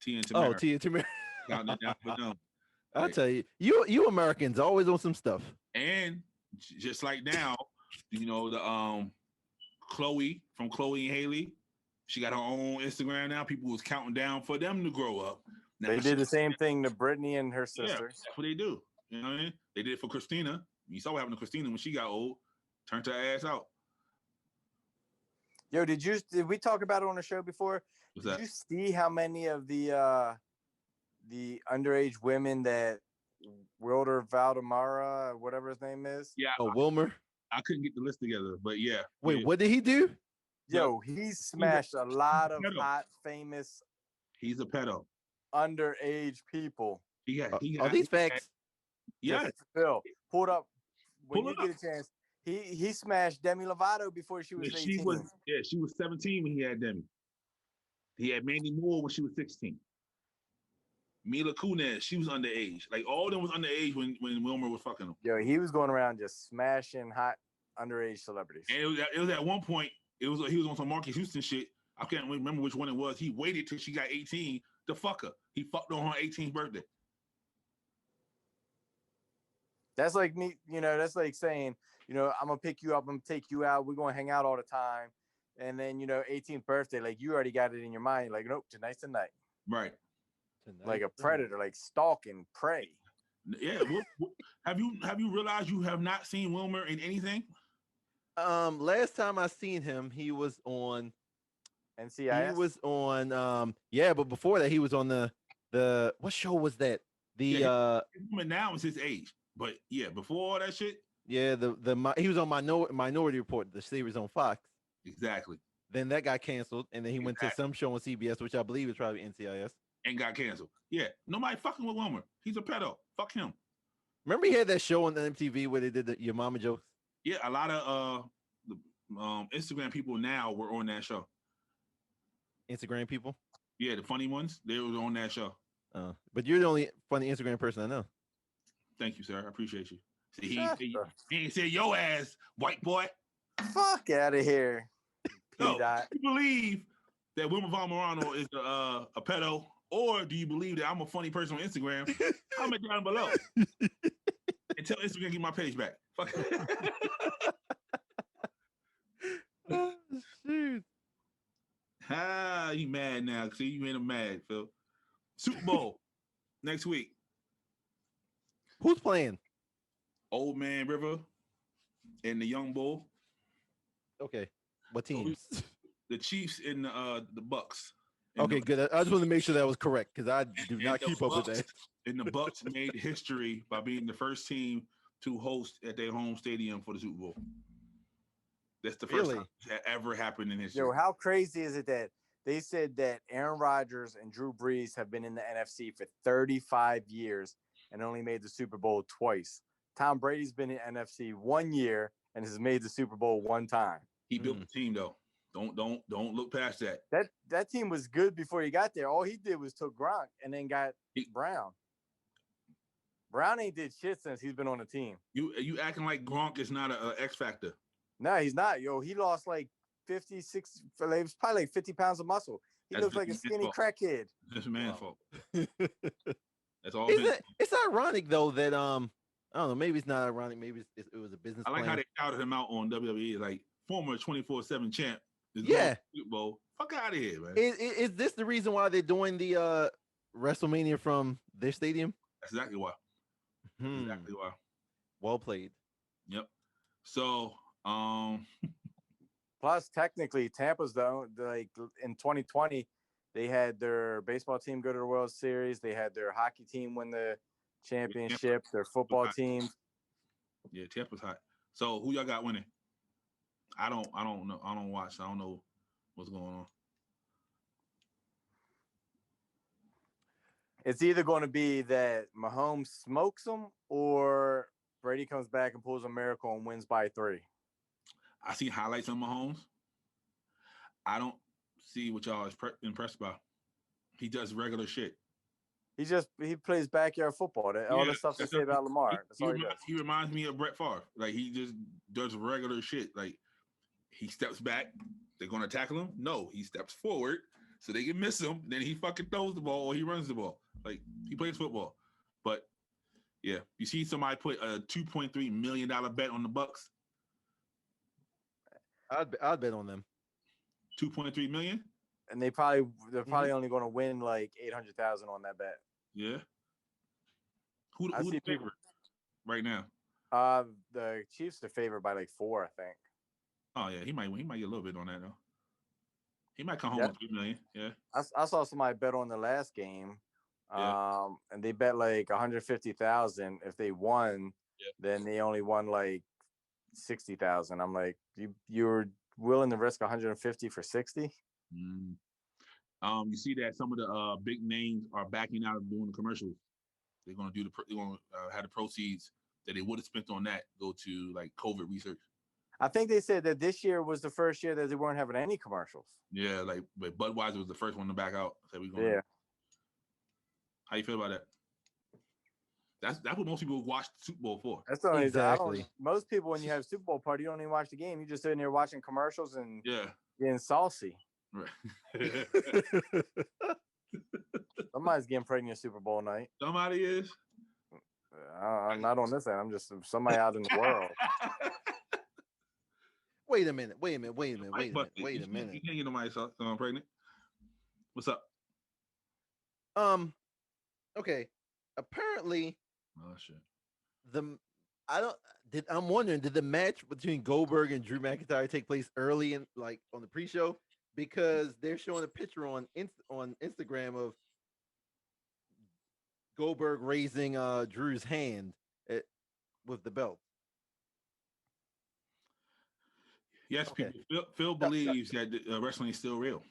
Tia and Tamara. Oh, Tia Tamara. Counting it down for them. I'll tell you, you Americans always on some stuff. And just like now, you know, the Chloe from Chloe and Haley, she got her own Instagram now. People was counting down for them to grow up. Now, They did the same thing to Brittany and her sister. Yeah, that's what they do. You know what I mean? They did it for Christina. You saw what happened to Christina when she got old. Turned her ass out. Yo, did we talk about it on the show before? Did you see how many of the underage women that Wilder Valdemara, whatever his name is? Yeah. Oh, Wilmer. I couldn't get the list together, but yeah. Wait, what did he do? Yo, he smashed a lot of hot, famous. He's a pedo. Underage people. Are these facts? Yeah. Phil, pulled up when you get a chance. He smashed Demi Lovato before she was 18. She was 17 when he had Demi. He had Mandy Moore when she was 16. Mila Kunis, she was underage. Like all of them was underage when Wilmer was fucking them. Yo, he was going around just smashing hot underage celebrities. And it was at one point, he was on some Marcus Houston shit. I can't remember which one it was. He waited till she got 18 to fuck her. He fucked her on her 18th birthday. That's like me, that's like saying, I'm gonna pick you up, I'm gonna take you out, we're gonna hang out all the time. And then, 18th birthday, like you already got it in your mind, like, nope, tonight's the night. Right. Like a predator, like stalking prey. Yeah. Have you realized you have not seen Wilmer in anything? Last time I seen him, he was on NCIS. He was on but before that he was on the what show was that? Now is his age. But yeah, before all that shit. Yeah, he was on Minority Report, the series on Fox. Exactly. Then that got canceled, and then he went to some show on CBS, which I believe is probably NCIS. And got canceled. Yeah, nobody fucking with Wilmer. He's a pedo. Fuck him. Remember he had that show on the MTV where they did Your Mama jokes? Yeah, a lot of Instagram people now were on that show. Instagram people? Yeah, the funny ones, they were on that show. But you're the only funny Instagram person I know. Thank you, sir. I appreciate you. See, he ain't said your ass, white boy. Fuck out of here. No, you believe that Wilmer Valmerano is a pedo, or do you believe that I'm a funny person on Instagram? Comment down below. And tell Instagram to get my page back. Fuck. Oh, shoot. You mad now. See, you made him mad, Phil. Super Bowl next week. Who's playing? Old Man River and the Young Bull. Okay. What teams? The Chiefs and the Bucks Okay, good. I just wanted to make sure that was correct because I do not the keep up with Bucks- that. And the Bucks made history by being the first team to host at their home stadium for the Super Bowl. That's the first time that ever happened in history. Yo, how crazy is it that they said that Aaron Rodgers and Drew Brees have been in the NFC for 35 years and only made the Super Bowl twice? Tom Brady's been in NFC 1 year and has made the Super Bowl 1 time. He built the team though. Don't look past that. That team was good before he got there. All he did was took Gronk and then got Brown. Brown ain't did shit since he's been on the team. You acting like Gronk is not a X factor. No, he's not. Yo, he lost like 50, 60, it was probably like 50 pounds of muscle. He looks like a skinny crackhead. That's a man's fault. That's all. It's ironic though that I don't know. Maybe it's not ironic. Maybe it was a business. I like plan. how they shouted him out on WWE, like former 24/7 champ. Super Bowl. Fuck out of here, man. Is this the reason why they're doing the WrestleMania from their stadium? That's exactly why. Exactly why. Well played. Yep. So, plus technically Tampa's like in 2020 they had their baseball team go to the World Series, they had their hockey team win the championship, their football team. Yeah, Tampa's hot. So who y'all got winning? I don't know. I don't watch. I don't know what's going on. It's either going to be that Mahomes smokes them or Brady comes back and pulls a miracle and wins by 3. I see highlights on Mahomes. I don't see what y'all is impressed by. He does regular shit. He plays backyard football. All the stuff to say about Lamar. That's all he does. He reminds me of Brett Favre. Like he just does regular shit. Like he steps back. They're gonna tackle him. No, he steps forward so they can miss him. Then he fucking throws the ball or he runs the ball. Like he plays football. But yeah, you see somebody put a $2.3 million bet on the Bucks. I'd bet on them. 2.3 million. And they're probably only going to win like 800,000 on that bet. Yeah. Who the favorite right now? The Chiefs are favored by like 4, I think. Oh yeah, he might get a little bit on that though. He might come home with 3 million. Yeah. I saw somebody bet on the last game. And they bet like 150,000. If they won, then they only won like 60,000. I'm like, you're willing to risk 150 for 60? You see that some of the big names are backing out of doing the commercials. They're gonna have the proceeds that they would have spent on that go to like COVID research. I think they said that this year was the first year that they weren't having any commercials. Yeah, but Budweiser was the first one to back out. So yeah. How you feel about that? That's what most people watch the Super Bowl for. That's the only exactly. Most people, when you have a Super Bowl party, you don't even watch the game. You're just sitting there watching commercials and getting saucy. Right. Somebody's getting pregnant Super Bowl night. Somebody is. I'm not on this end. I'm just somebody out in the world. Wait a minute. You can't get nobody pregnant. What's up? Okay. Apparently, oh shit. I'm wondering, did the match between Goldberg and Drew McIntyre take place early in like on the pre-show? Because they're showing a picture on Instagram of Goldberg raising Drew's hand with the belt. Yes, okay. People. Phil believes that wrestling is still real.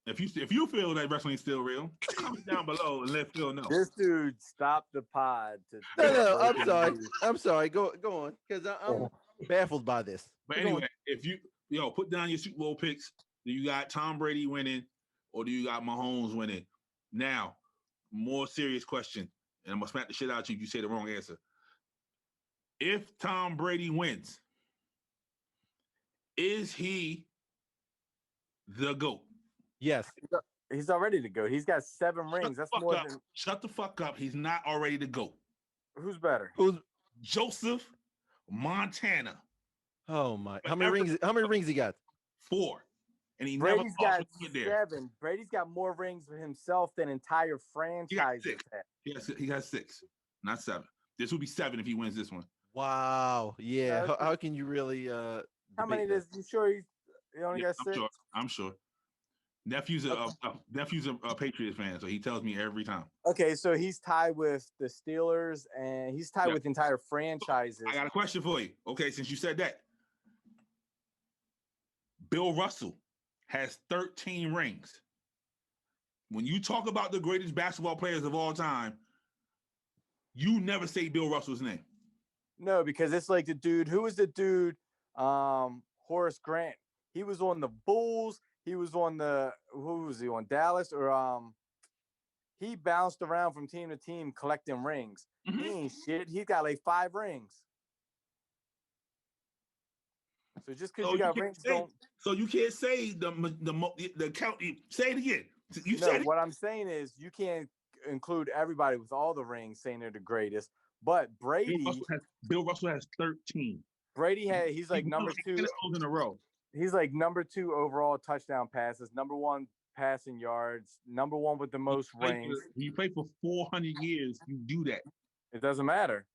If you feel that wrestling is still real, comment down below and let Phil know. This dude stopped the pod. No, I'm sorry. Go on, because I'm baffled by this. But anyway, if you put down your Super Bowl picks, do you got Tom Brady winning or do you got Mahomes winning? Now, more serious question, and I'm gonna smack the shit out you if you say the wrong answer. If Tom Brady wins, is he the GOAT? Yes. He's already the GOAT. He's got 7 rings. That's more than. Shut the fuck up. He's not already the GOAT. Who's better? Who's Joseph Montana? Oh my! How many rings he got? 4. And Brady's got 7. Brady's got more rings for himself than entire franchises have. He has 6, not 7. This will be 7 if he wins this one. Wow. Yeah. How can you really? How many does you sure he only got 6? I'm sure. Nephew's a Patriots fan, so he tells me every time. Okay, so he's tied with the Steelers, and he's tied with entire franchises. I got a question for you. Okay, since you said that, Bill Russell has 13 rings. When you talk about the greatest basketball players of all time, you never say Bill Russell's name. No, because it's like the dude. Who was the dude? Horace Grant. He was on the Bulls. He was on who was he on? Dallas or he bounced around from team to team collecting rings. Mm-hmm. He ain't shit. He got like 5 rings. So just because you got rings, don't. So you can't say the count. Say it again. You said what I'm saying is you can't include everybody with all the rings saying they're the greatest. But Brady, Bill Russell has 13. He's like number 2 in a row. He's like number 2 overall touchdown passes, number 1 passing yards, number 1 with the most rings. You play for 400 years, you do that. It doesn't matter.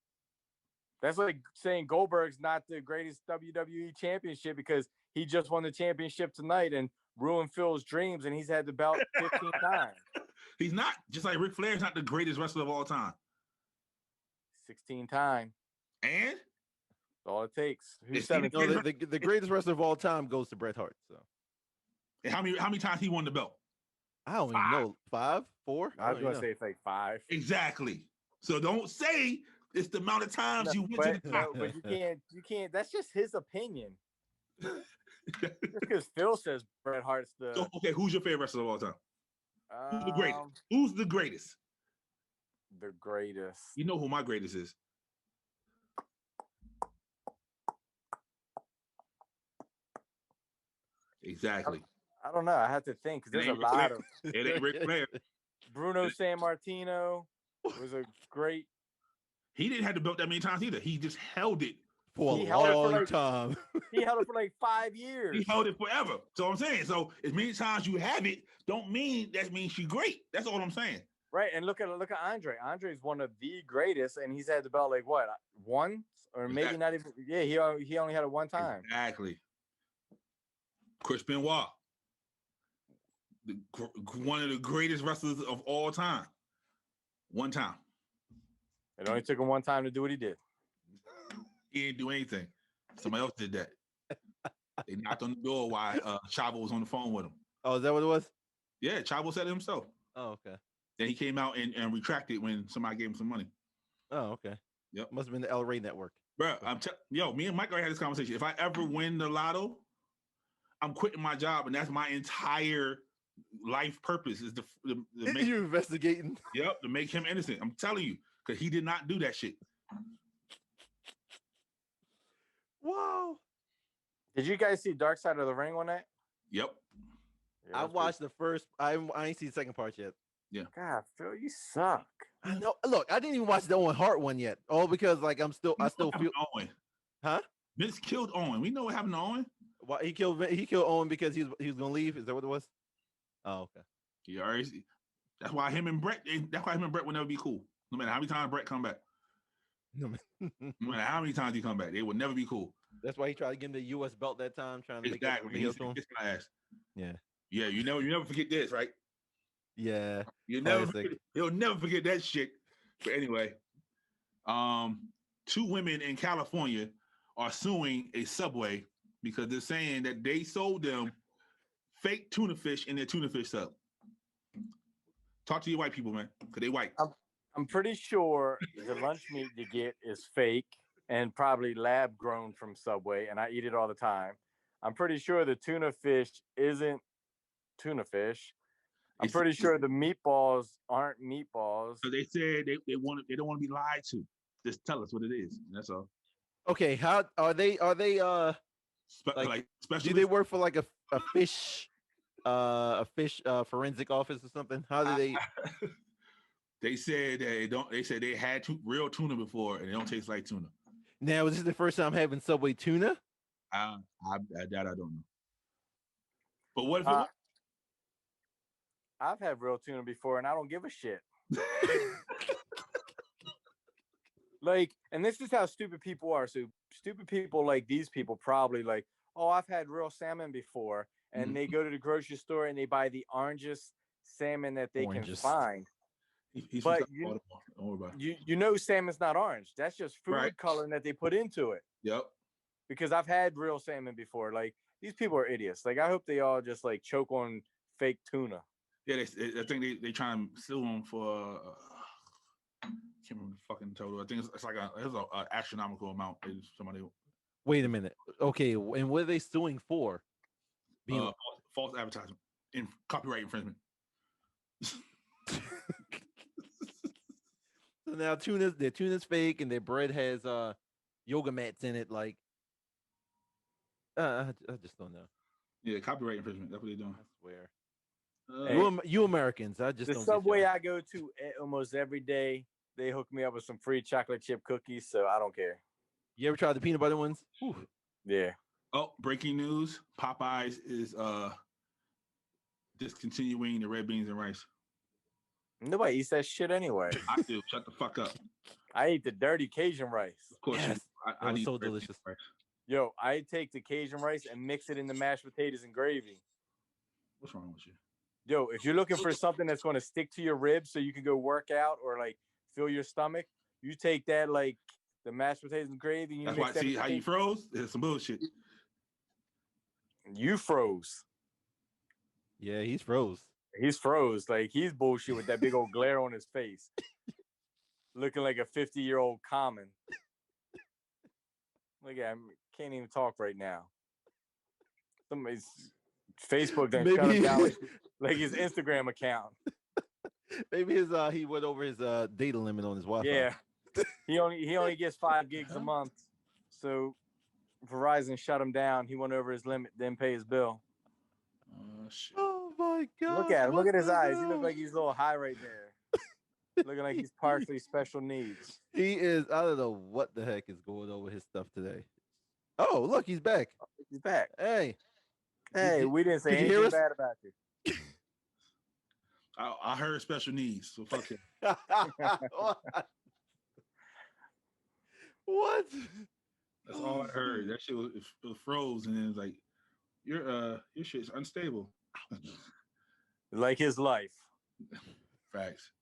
That's like saying Goldberg's not the greatest WWE championship because he just won the championship tonight and ruined Phil's dreams, and he's had the belt 15 times. He's not. Just like Ric Flair's not the greatest wrestler of all time. 16 times. And? That's all it takes. Who's the greatest wrestler of all time goes to Bret Hart. So, and how many times he won the belt? I don't even know. 5, 4. I was gonna say it's like 5. Exactly. So don't say it's the amount of times you went to the top. No, but you can't. That's just his opinion. Just because Phil says Bret Hart's the. So, okay, who's your favorite wrestler of all time? Who's the greatest? Who's the greatest? The greatest. You know who my greatest is. Exactly. I don't know. I have to think because there's a lot of. It ain't Ric Flair. Bruno Sammartino was a great. He didn't have the belt that many times either. He just held it for a long time. He held it for like 5 years. He held it forever. So I'm saying, so as many times you have it, don't mean that means she's great. That's all I'm saying. Right, and look at Andre. Andre's one of the greatest, and he's had the belt like what, once or maybe not even. Yeah, he only had it one time. Exactly. Chris Benoit, one of the greatest wrestlers of all time. One time. It only took him one time to do what he did. He didn't do anything. Somebody else did that. They knocked on the door while Chavo was on the phone with him. Oh, is that what it was? Yeah, Chavo said it himself. Oh, okay. Then he came out and retracted when somebody gave him some money. Oh, okay. Yep. Must have been the El Rey network. Bro, me and Mike already had this conversation. If I ever win the lotto, I'm quitting my job, and that's my entire life purpose is to make you investigating. Yep, to make him innocent. I'm telling you, because he did not do that shit. Wow. Did you guys see Dark Side of the Ring one night? Yep. Yeah, I watched the first. I ain't seen the second part yet. Yeah. God, Phil, you suck. I know. Look, I didn't even watch the Owen Hart one yet. All because like I still feel. Owen. Huh? Vince killed Owen. We know what happened to Owen. Why he killed Owen because he was gonna leave? Is that what it was? Oh, okay. He already. That's why him and Brett will never be cool. No matter how many times Brett come back. No matter how many times he come back, they will never be cool. That's why he tried to get him the U.S. belt that time, trying to make it heel to him. Yeah. Yeah, you never forget this, right? Yeah. He'll never forget that shit. But anyway, 2 women in California are suing a Subway because they're saying that they sold them fake tuna fish in their tuna fish sub. Talk to your white people, man, because they white. I'm pretty sure the lunch meat you get is fake and probably lab grown from Subway, and I eat it all the time. I'm pretty sure the tuna fish isn't tuna fish. I'm pretty sure the meatballs aren't meatballs. So they said they don't want to be lied to. Just tell us what it is. That's all. Okay, how are they? Special? Do they work for like a fish forensic office or something? How do they? They said they don't. They said they had real tuna before, and it don't taste like tuna. Now, is this the first time having Subway tuna? I don't know. But what if it I've had real tuna before, and I don't give a shit. Like, and this is how stupid people are. So stupid people like these people probably like, oh, I've had real salmon before, and they go to the grocery store and they buy the orangest salmon that they can find. He's but from Baltimore. Don't worry about it. You know salmon's not orange. That's just food coloring that they put into it. Yep. Because I've had real salmon before. Like, these people are idiots. Like, I hope they all just like choke on fake tuna. Yeah, I think they trying to sue him for I can't remember the fucking total. I think it's like it's an astronomical amount. Somebody. Wait a minute. Okay, and what are they suing for? False advertisement and copyright infringement. So now their tuna's fake, and their bread has yoga mats in it. Like, I just don't know. Yeah, copyright infringement. That's what they're doing. I swear. You Americans, I just the don't. Subway I go to almost every day, they hook me up with some free chocolate chip cookies, so I don't care. You ever tried the peanut butter ones? Whew. Yeah. Oh, breaking news: Popeyes is discontinuing the red beans and rice. Nobody eats that shit anyway. I do. Shut the fuck up. I eat the dirty Cajun rice. Of course, yes. I eat so delicious. Yo, I take the Cajun rice and mix it in the mashed potatoes and gravy. What's wrong with you? Yo, if you're looking for something that's going to stick to your ribs so you can go work out or like fill your stomach, you take that like the mashed potatoes and gravy. And that's why. See how you froze? It's some bullshit. You froze. Yeah, he's froze. He's froze. Like, he's bullshit with that big old glare on his face. Looking like a 50-year-old common. Look at him. Can't even talk right now. Somebody's Facebook done shut him down like his Instagram account. Maybe he went over his data limit on his Wi-Fi. Yeah. He only gets 5 gigs a month. So Verizon shut him down. He went over his limit, didn't pay his bill. Oh shit. Oh my god. Look at him. Look at his eyes. He looks like he's a little high right there. Looking like he's partially special needs. He is. I don't know what the heck is going on with his stuff today. Oh, look, he's back. He's back. Hey, we didn't say anything bad about you. I heard special needs, so fuck it. What? That's all I heard. That shit was froze, and then it's like, your shit's unstable. Like his life. Facts.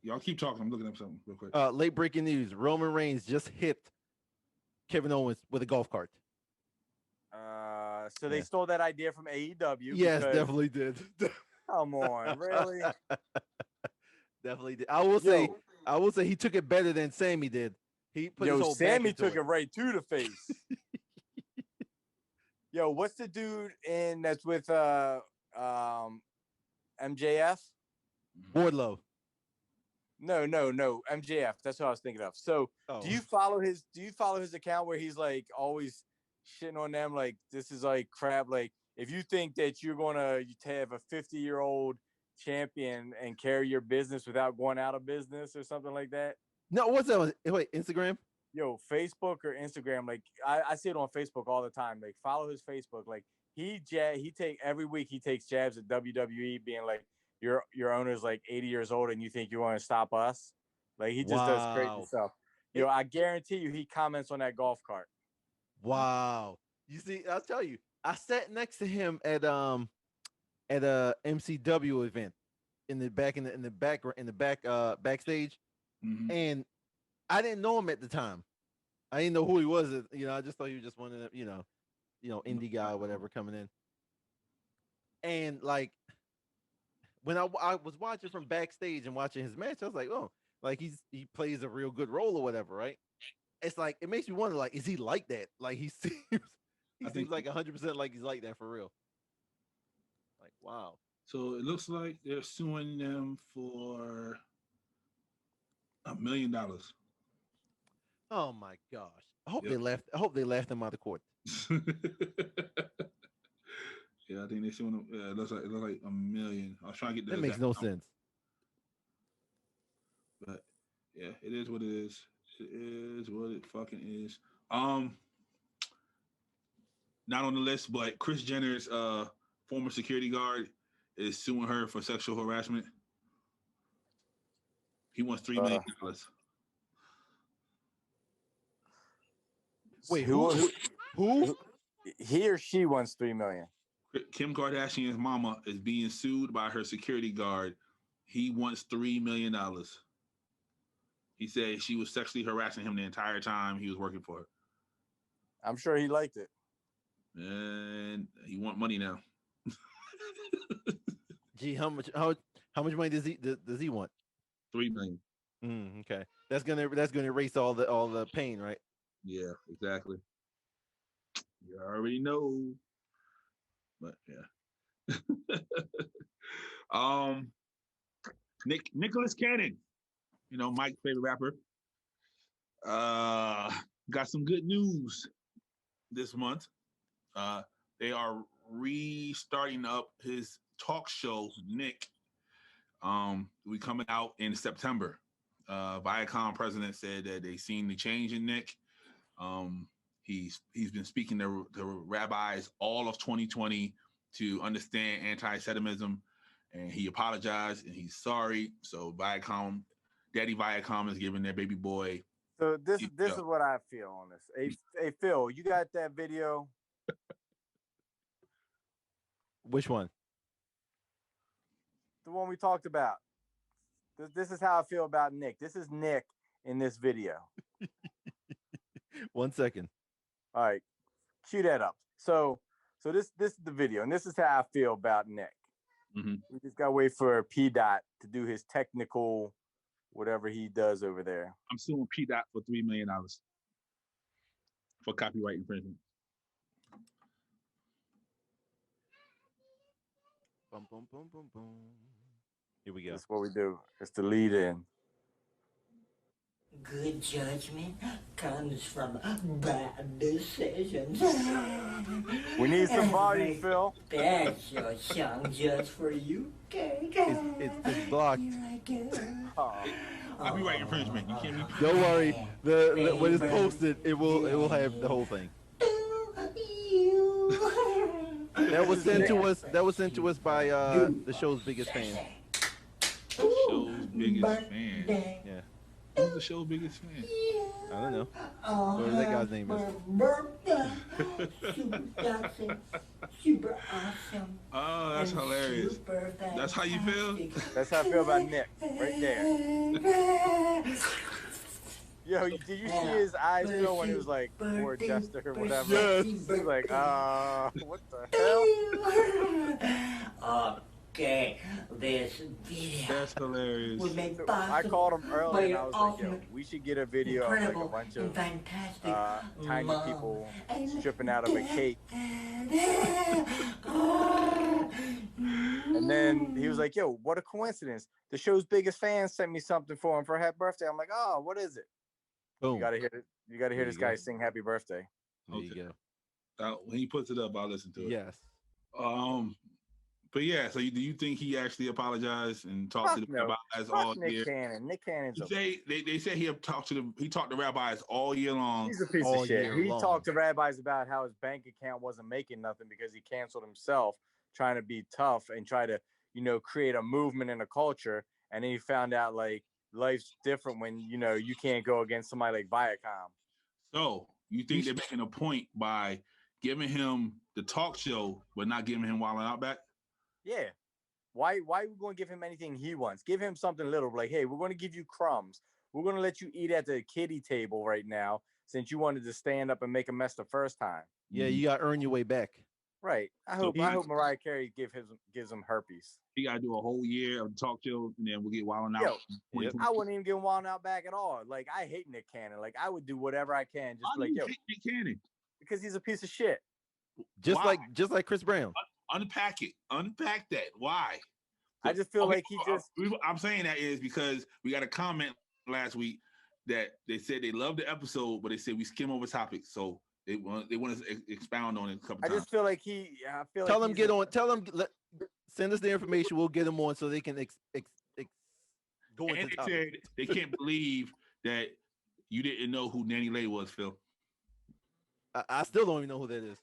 Y'all keep talking. I'm looking up something real quick. Late breaking news: Roman Reigns just hit Kevin Owens with a golf cart. So they stole that idea from AEW. Yes, definitely did. Come on, really? Definitely did. I will say he took it better than Sammy did. He put his whole Sammy took it right to the face. Yo, what's the dude that's with MJF? Wardlow. No, MJF. That's what I was thinking of. So, do you follow his account where he's like always shitting on them? Like, this is like crap. Like, if you think that you're gonna have a 50-year-old champion and carry your business without going out of business or something like that. No, what's that? Wait, Instagram? Yo, Facebook or Instagram? Like, I see it on Facebook all the time. Like, follow his Facebook. Like, every week he takes jabs at WWE, being like, your owner's like 80 years old and you think you want to stop us? Like, he just does crazy stuff. Yo, I guarantee you he comments on that golf cart. Wow. You see, I'll tell you, I sat next to him at a MCW event in the backstage, and I didn't know him at the time. I didn't know who he was. I just thought he was just one of the, indie guy or whatever coming in. And like when I was watching from backstage and watching his match, I was like, oh, like he plays a real good role or whatever, right? It's like it makes me wonder, like, is he like that? Like he seems like 100% like he's like that for real. Like, wow. So it looks like they're suing them for $1 million. Oh my gosh! I hope they laughed him out of court. Yeah, I think they're suing them. Yeah, it looks like $1 million. I was trying to get that makes no sense. But yeah, it is what it is. It is what it fucking is. Not on the list, but Kris Jenner's former security guard is suing her for sexual harassment. He wants $3 million. Wait, who? He or she wants $3 million. Kim Kardashian's mama is being sued by her security guard. He wants $3 million. He said she was sexually harassing him the entire time he was working for her. I'm sure he liked it. And he want money now. Gee, how much money does he want? $3 million. Okay, that's gonna erase all the pain, right? Yeah, exactly. You already know. But yeah. Nicholas Cannon, Mike's favorite rapper. Got some good news this month. They are restarting up his talk show, Nick. We coming out in September. Viacom president said that they seen the change in Nick. He's been speaking to rabbis all of 2020 to understand anti-Semitism, and he apologized and he's sorry. So Daddy Viacom is giving their baby boy. So this is what I feel on this. Hey Phil, you got that video? Which one? The one we talked about. This is how I feel about Nick. This is Nick in this video. 1 second. All right, cue that up. So this is the video, and this is how I feel about Nick. Mm-hmm. We just gotta wait for P. Dot to do his technical, whatever he does over there. I'm suing P. Dot for $3 million for copyright infringement. Boom, boom, boom, boom, boom. Here we go. That's what we do. It's the lead in. Good judgment comes from bad decisions. We need some volume, Phil. That's your song just for you, okay? It's blocked. Copyright infringement. You can't. Don't worry. When it's posted, it will have the whole thing. That was sent to us. That was sent to us by the show's biggest fan. Show's biggest fan. Yeah. Who's the show's biggest fan? I don't know. Whatever that guy's name is. Super awesome. Oh, that's hilarious. That's how you feel? That's how I feel about Nick, right there. Yo, did you see his eyes, Phil, when he was like, poor Jester or whatever? Yes. He's like, what the hell? Okay, this video. That's hilarious. Was made I called him earlier and I was like, yo, we should get a video of like a incredible bunch and of fantastic tiny mom. people stripping out of a cake. And then he was like, yo, what a coincidence. The show's biggest fan sent me something for him for happy birthday. I'm like, oh, what is it? Boom. You gotta hear it. You gotta hear this guy sing happy birthday. There you go. When he puts it up, I'll listen to it. Yes. But yeah, so do you think he actually apologized and talked to the rabbis all year? Nick Cannon's They say he talked to rabbis all year long. He's a piece of shit. He talked to rabbis about how his bank account wasn't making nothing because he canceled himself, trying to be tough and try to, create a movement and a culture. And then he found out like life's different when you can't go against somebody like Viacom. So you think they're making a point by giving him the talk show but not giving him Wild 'N Out back? Yeah. Why are we going to give him anything he wants? Give him something little, like, hey, we're going to give you crumbs. We're going to let you eat at the kiddie table right now since you wanted to stand up and make a mess the first time. Yeah, you got to earn your way back. Right. I hope Mariah Carey gives him herpes. He got to do a whole year of talk show, and then we'll get Wild 'N Out. Yo, I wouldn't even give Wild 'N Out back at all. Like, I hate Nick Cannon. Like, I would do whatever I can. Just like, yo, hate Nick Cannon? Because he's a piece of shit. Just like Chris Brown. Unpack it. Unpack that. Why? I just feel like he just. I'm saying that is because we got a comment last week that they said they loved the episode, but they said we skim over topics, so they want to expound on it a couple times. I just feel like Tell them get on. Tell them send us the information. We'll get them on so they can go into topics. Said they can't believe that you didn't know who Nanny Lay was, Phil. I still don't even know who that is.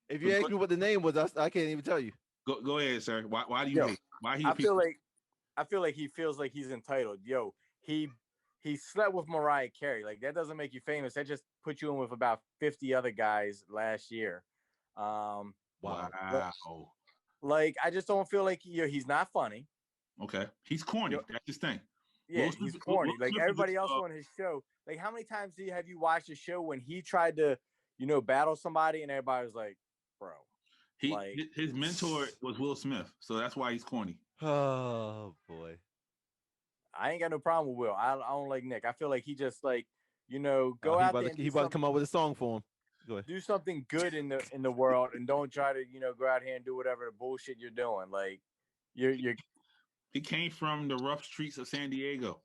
If you ask me what the name was, I can't even tell you. Go ahead, sir. Why do you hate? Why he? I feel like he feels like he's entitled. Yo, he he slept with Mariah Carey. Like that doesn't make you famous. That just put you in with about 50 other guys last year. Wow. Like I just don't feel like he's not funny. Okay, he's corny. That's his thing. Yeah, he's corny. Like everybody else on his show. Like how many times have you watched a show when he tried to, battle somebody and everybody was like, bro. His mentor was Will Smith, so that's why he's corny. Oh boy. I ain't got no problem with Will. I don't like Nick. I feel like he just like, go out there. He about to come up with a song for him. Go ahead. Do something good in the world, and don't try to go out here and do whatever the bullshit you're doing. Like you're. He came from the rough streets of San Diego.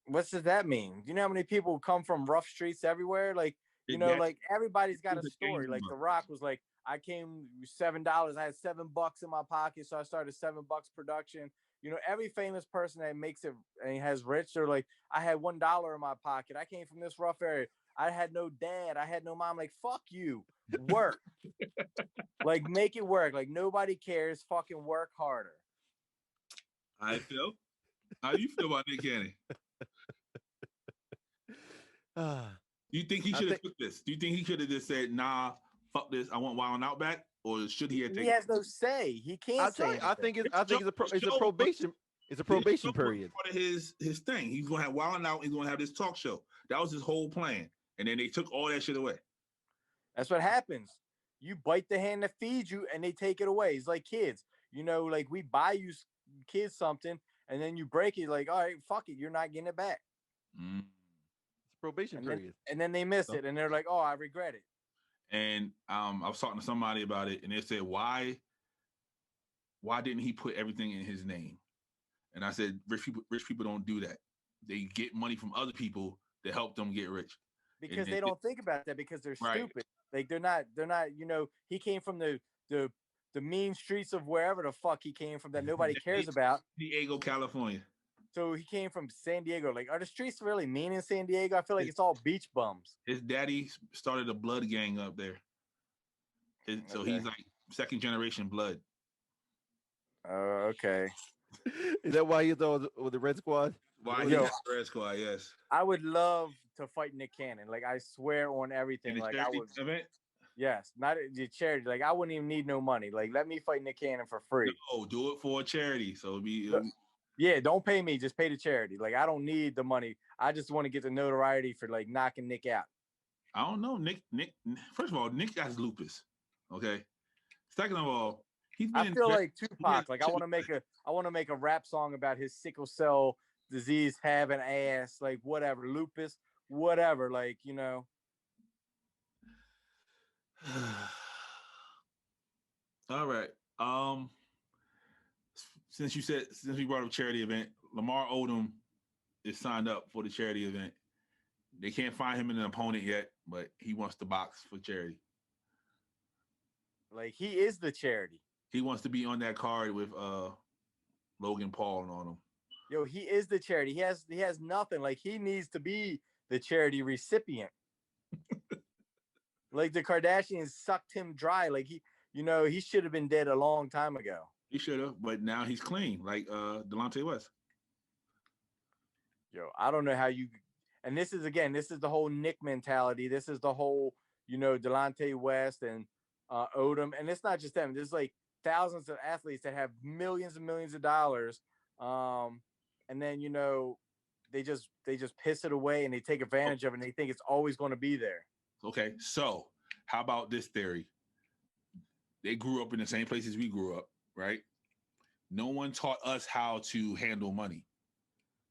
What does that mean? Do you know how many people come from rough streets everywhere? Like like everybody's got a story. Like The Rock was like, I came $7. I had $7 in my pocket, so I started $7 production. Every famous person that makes it and has rich, they're like, I had $1 in my pocket. I came from this rough area. I had no dad. I had no mom. Like, fuck you. Work. Like, make it work. Like, nobody cares. Fucking work harder. I feel. How do you feel about Nick Cannon? Do you think he should have took this? Do you think he should have just said, nah, fuck this, I want Wild 'N Out back? Or should he have taken it? He has no say. He can't say I think it's a probation. It's a probation period. Part of his thing. He's gonna have Wild 'N Out. He's gonna have this talk show. That was his whole plan, and then they took all that shit away. That's what happens. You bite the hand that feeds you, and they take it away. It's like kids. Like we buy you kids something, and then you break it. Like, all right, fuck it, you're not getting it back. Mm. It's probation period. And then they miss it, and they're like, oh, I regret it. And I was talking to somebody about it, and they said, why didn't he put everything in his name? And I said, rich people don't do that. They get money from other people to help them get rich. Because they don't think about that because they're stupid. Like they're not, he came from the mean streets of wherever the fuck he came from that nobody cares about. San Diego, California. So he came from San Diego. Like, are the streets really mean in San Diego? I feel like it's all beach bums. His daddy started a blood gang up there. So he's like second generation blood. Okay. Is that why he's with the Red Squad? Why he's the Red Squad, yes. I would love to fight Nick Cannon. Like, I swear on everything. Like, I would. Event? Yes, not the charity. Like, I wouldn't even need no money. Like, let me fight Nick Cannon for free. No, do it for a charity. So it'll be yeah, don't pay me. Just pay the charity. Like, I don't need the money. I just want to get the notoriety for like knocking Nick out. I don't know. Nick. First of all, Nick has lupus. Okay. Second of all, I feel like Tupac. Like, I want to make a rap song about his sickle cell disease, having ass, like whatever, lupus, whatever. Like, All right. Since we brought up charity event, Lamar Odom is signed up for the charity event. They can't find him an opponent yet, but he wants to box for charity. Like, he is the charity. He wants to be on that card with Logan Paul and on him. Yo, he is the charity. He has nothing. Like, he needs to be the charity recipient. Like, the Kardashians sucked him dry. Like, he should have been dead a long time ago. He should have, but now he's clean, like Delonte West. Yo, I don't know how you. And this is the whole Nick mentality. This is the whole, Delonte West and Odom, and it's not just them. There's like thousands of athletes that have millions and millions of dollars, and then they just piss it away and they take advantage of it and they think it's always going to be there. Okay, so how about this theory? They grew up in the same places we grew up, right? No one taught us how to handle money.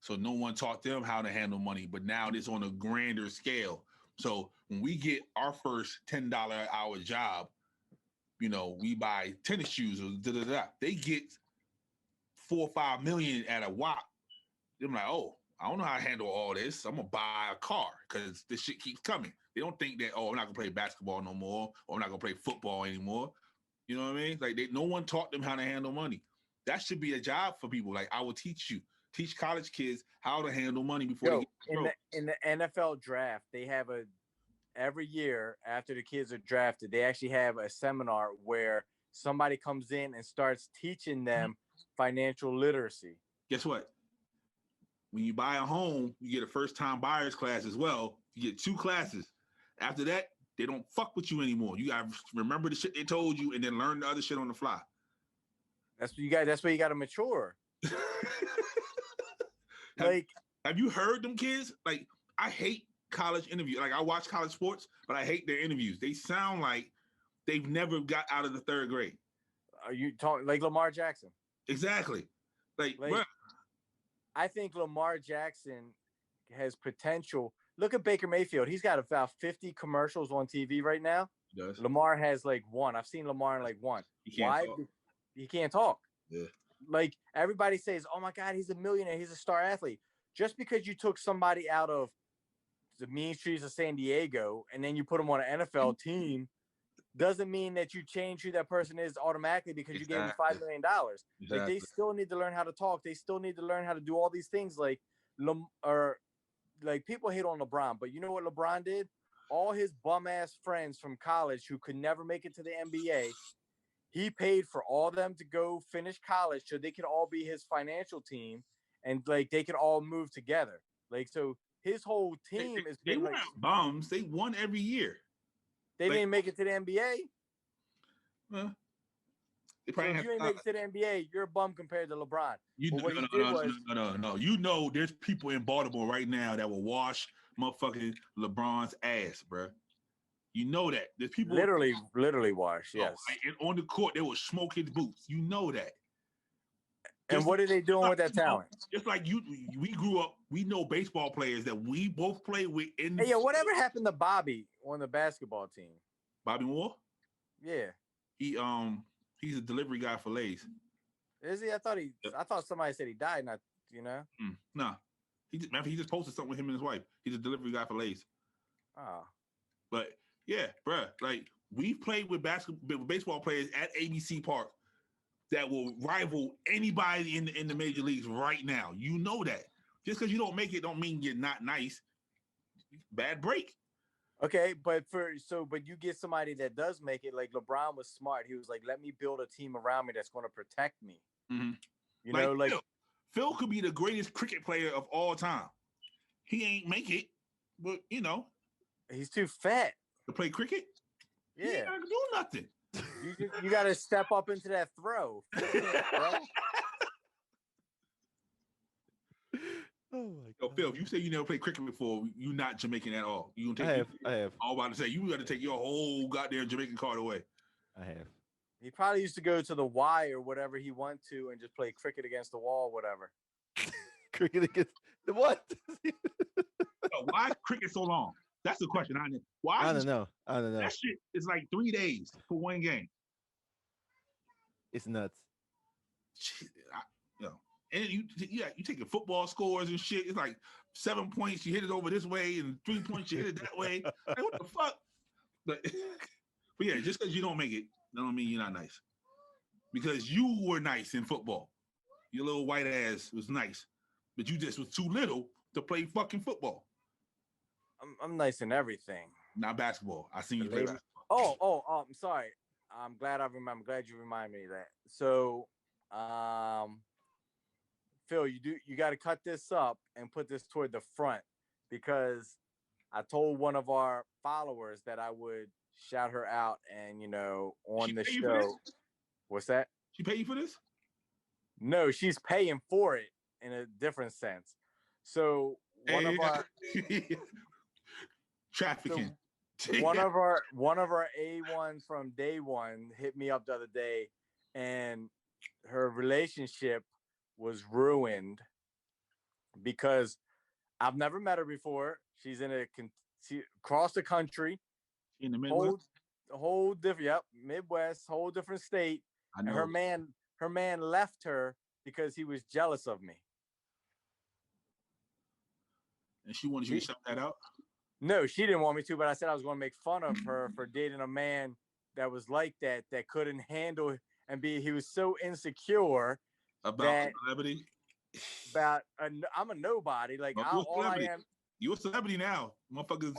So no one taught them how to handle money, but now it's on a grander scale. So when we get our first $10 an hour job, we buy tennis shoes or da-da-da. They get 4 or 5 million at a whop. They're like, oh, I don't know how to handle all this. I'm going to buy a car because this shit keeps coming. They don't think that, oh, I'm not going to play basketball no more, or I'm not going to play football anymore. You know what I mean? Like, no one taught them how to handle money. That should be a job for people. Like, I will teach college kids how to handle money before they get in the NFL draft, they have every year after the kids are drafted, they actually have a seminar where somebody comes in and starts teaching them financial literacy. Guess what? when you buy a home, you get a first-time buyer's class as well. You get 2 classes. After that, they don't fuck with you anymore. You gotta remember the shit they told you and then learn the other shit on the fly. That's where you got to mature. Like, have you heard them kids? Like, I hate college interviews. Like, I watch college sports, but I hate their interviews. They sound like they've never got out of the 3rd grade. Are you talking like Lamar Jackson? Exactly. Like bruh. I think Lamar Jackson has potential. Look at Baker Mayfield. He's got about 50 commercials on TV right now. He does. Lamar has like 1. I've seen Lamar in like 1. Why? Talk. He can't talk. Yeah. Like, everybody says, oh my God, he's a millionaire. He's a star athlete. Just because you took somebody out of the mean streets of San Diego and then you put him on an NFL team doesn't mean that you change who that person is automatically because you gave him $5 million. Exactly. Like, they still need to learn how to talk. They still need to learn how to do all these things. Like people hate on LeBron, but you know what LeBron did? All his bum ass friends from college who could never make it to the NBA, he paid for all of them to go finish college so they could all be his financial team and like they could all move together. Like, so his whole team is they weren't like bums. They won every year. They didn't make it to the NBA. Well, if you didn't make it to the NBA, you're a bum compared to LeBron. No. You know, there's people in Baltimore right now that will wash motherfucking LeBron's ass, bro. You know that. There's people literally wash. Yes. And on the court, they will smoke his boots. You know that. And what are they doing with that talent? Just like we grew up, we know baseball players that we both play with. Whatever happened to Bobby on the basketball team? Bobby Moore? Yeah. He's a delivery guy for Lay's. Is he? I thought somebody said he died. Not, Nah. He just posted something with him and his wife. He's a delivery guy for Lay's. Oh. But yeah, bruh, like we've played with baseball players at ABC Park that will rival anybody in the major leagues right now. You know that. Just because you don't make it don't mean you're not nice. Bad break. Okay, but you get somebody that does make it. Like LeBron was smart. He was like, let me build a team around me that's going to protect me. Mm-hmm. Phil could be the greatest cricket player of all time. He ain't make it, but he's too fat to play cricket. Yeah, he ain't gonna do nothing. You got to step up into that throw. Oh my God. Phil, if you say you never played cricket before, you're not Jamaican at all. You I have. I was about to say you got to take your whole goddamn Jamaican card away. I have. He probably used to go to the Y or whatever he went to and just play cricket against the wall, whatever. Cricket against the what? Why is cricket so long? That's the question. I don't know. That shit is like 3 days for one game. It's nuts. And you taking football scores and shit. It's like 7 points, you hit it over this way, and 3 points, you hit it that way. Like, what the fuck? But yeah, just because you don't make it, don't mean you're not nice. Because you were nice in football. Your little white ass was nice, but you just was too little to play fucking football. I'm nice in everything. Not basketball. I seen you play basketball. Oh, I'm sorry. I'm glad you reminded me of that. So, Phil, you got to cut this up and put this toward the front because I told one of our followers that I would shout her out and on the show. What's that? She pay you for this? No, she's paying for it in a different sense. So one of our trafficking. So one of our A1s from day one hit me up the other day, and her relationship was ruined because I've never met her before. She's across the country, in the Midwest, whole different, Midwest, whole different state. I know. And her man left her because he was jealous of me. And she wanted you to shout that out? No, she didn't want me to, but I said I was going to make fun of her for dating a man that was like that couldn't handle he was so insecure about celebrity. I'm a nobody. Like all I am. You're a celebrity now. Motherfuckers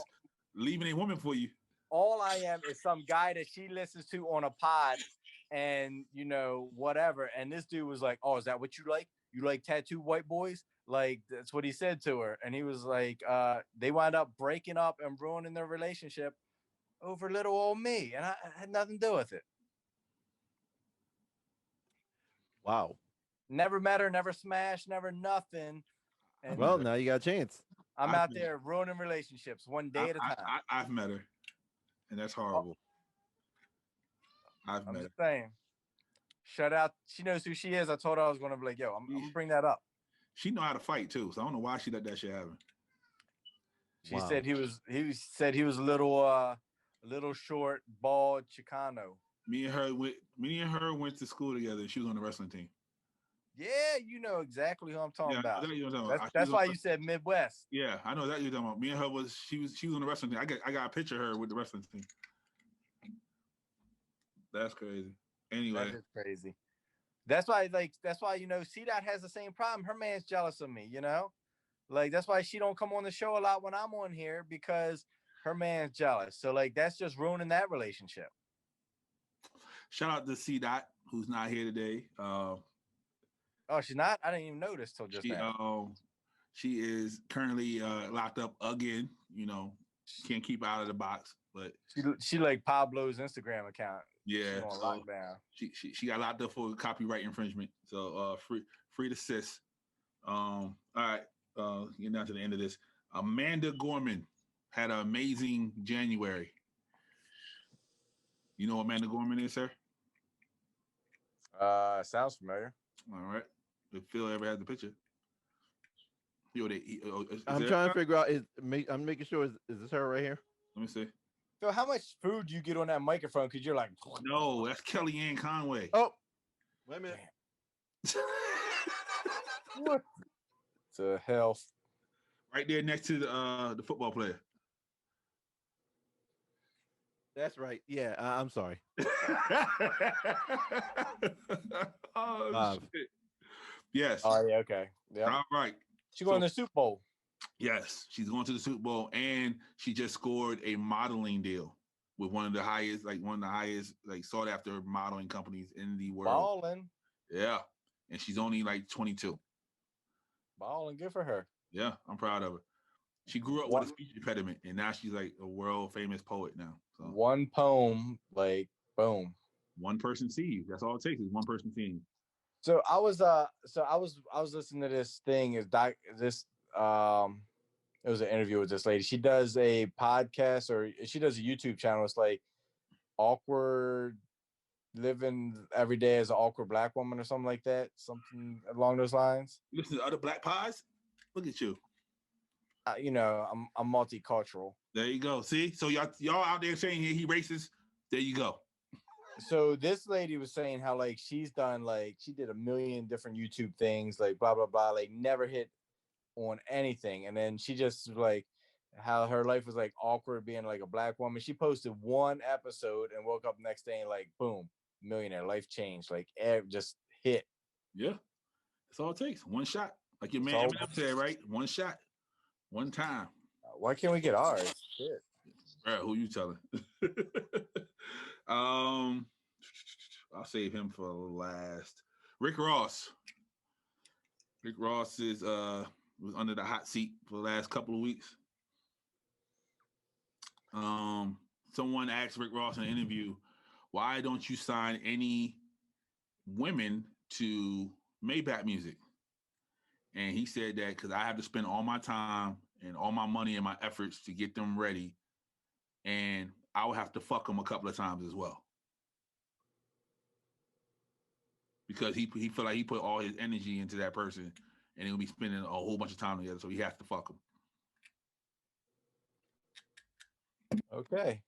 leaving a woman for you. All I am is some guy that she listens to on a pod and whatever. And this dude was like, oh, is that what you like? you like tattooed white boys? Like that's what he said to her. And he was like, they wound up breaking up and ruining their relationship over little old me. And I had nothing to do with it. Wow. Never met her, never smashed, never nothing. And Well, now you got a chance. I'm I've out met there ruining relationships one day at a time. I've met her, and that's horrible. I've I'm met just her. saying. Shut out. She knows who she is. I told her I was going to be like, yo, I'm going to bring that up. She know how to fight too, so I don't know why she let that shit happen. She said he was a little short, bald Chicano. Me and her went to school together. She was on the wrestling team. Yeah, you know exactly who I'm talking about. Exactly what I'm talking about. That's why you said Midwest. Yeah, I know that you're talking about. Me and her she was on the wrestling team. I got a picture of her with the wrestling team. That's crazy. Anyway, That is crazy. That's why C-Dot has the same problem. Her man's jealous of me, Like that's why she don't come on the show a lot when I'm on here, because her man's jealous. So like that's just ruining that relationship. shout out to C Dot, who's not here today. Oh, she's not? I didn't even notice till just now. She is currently locked up again. Can't keep her out of the box, but she like Pablo's Instagram account. Yeah, she's on lockdown. She got locked up for copyright infringement. So free to sis. All right, getting down to the end of this. Amanda Gorman had an amazing January. You know what Amanda Gorman is, sir? Sounds familiar. All right. If Phil ever had the picture. I'm trying to figure out. I'm making sure. Is this her right here? Let me see. So how much food do you get on that microphone? Because you're like, no, that's Kellyanne Conway. Oh, wait a minute. What the hell? Right there next to the football player. That's right. Yeah, I'm sorry. Oh, shit. Yes. Oh, yeah, okay. Yeah. All right. She's going to the Super Bowl. Yes, she's going to the Super Bowl, and she just scored a modeling deal with one of the highest sought after modeling companies in the world. Balling. Yeah, and she's only like 22. Balling, good for her. Yeah, I'm proud of her. She grew up with a speech impediment, and now she's like a world famous poet now. So. One poem, like boom. One person sees. That's all it takes is one person seeing. So I was listening to this thing. It was an interview with this lady. She does a podcast, or she does a YouTube channel. It's like awkward living every day as an awkward Black woman or something like that. Something along those lines. You listen to other Black pods? Look at you. I'm multicultural. There you go. See? So y'all out there saying he racist. There you go. So this lady was saying how like she did 1 million different YouTube things, like blah blah blah, like never hit on anything. And then she just like how her life was like awkward being like a Black woman. She posted one episode and woke up next day and like boom, millionaire, life changed, like just hit. Yeah. That's all it takes. One shot. Like your man Eminem said, right? One shot. One time. Why can't we get ours? Shit. Bro, who you telling? I'll save him for last. Rick Ross. Rick Ross was under the hot seat for the last couple of weeks. Someone asked Rick Ross in an interview, why don't you sign any women to Maybach Music? And he said that because I have to spend all my time and all my money and my efforts to get them ready. And I would have to fuck them a couple of times as well. Because he felt like he put all his energy into that person and he'll be spending a whole bunch of time together. So he has to fuck them. Okay.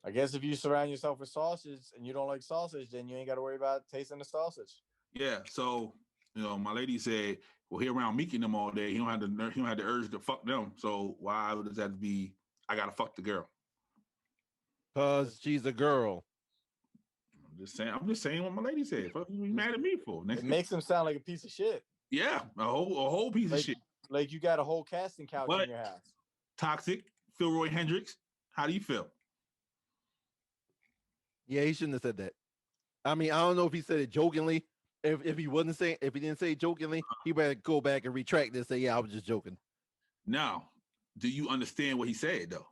I guess if you surround yourself with sausage and you don't like sausage, then you ain't got to worry about tasting the sausage. Yeah. So, my lady said, well, he around Meek and them all day. He don't have the urge to fuck them. So why does that be? I got to fuck the girl. Because she's a girl. I'm just saying what my lady said. What you mad at me for? It makes him sound like a piece of shit. Yeah, a whole piece of shit. Like you got a whole casting couch in your house. Toxic. Philroy Hendricks. How do you feel? Yeah, he shouldn't have said that. I mean, I don't know if he said it jokingly. if he wasn't saying, if he didn't say jokingly, he better go back and retract this. Say, yeah, I was just joking. Now, do you understand what he said though?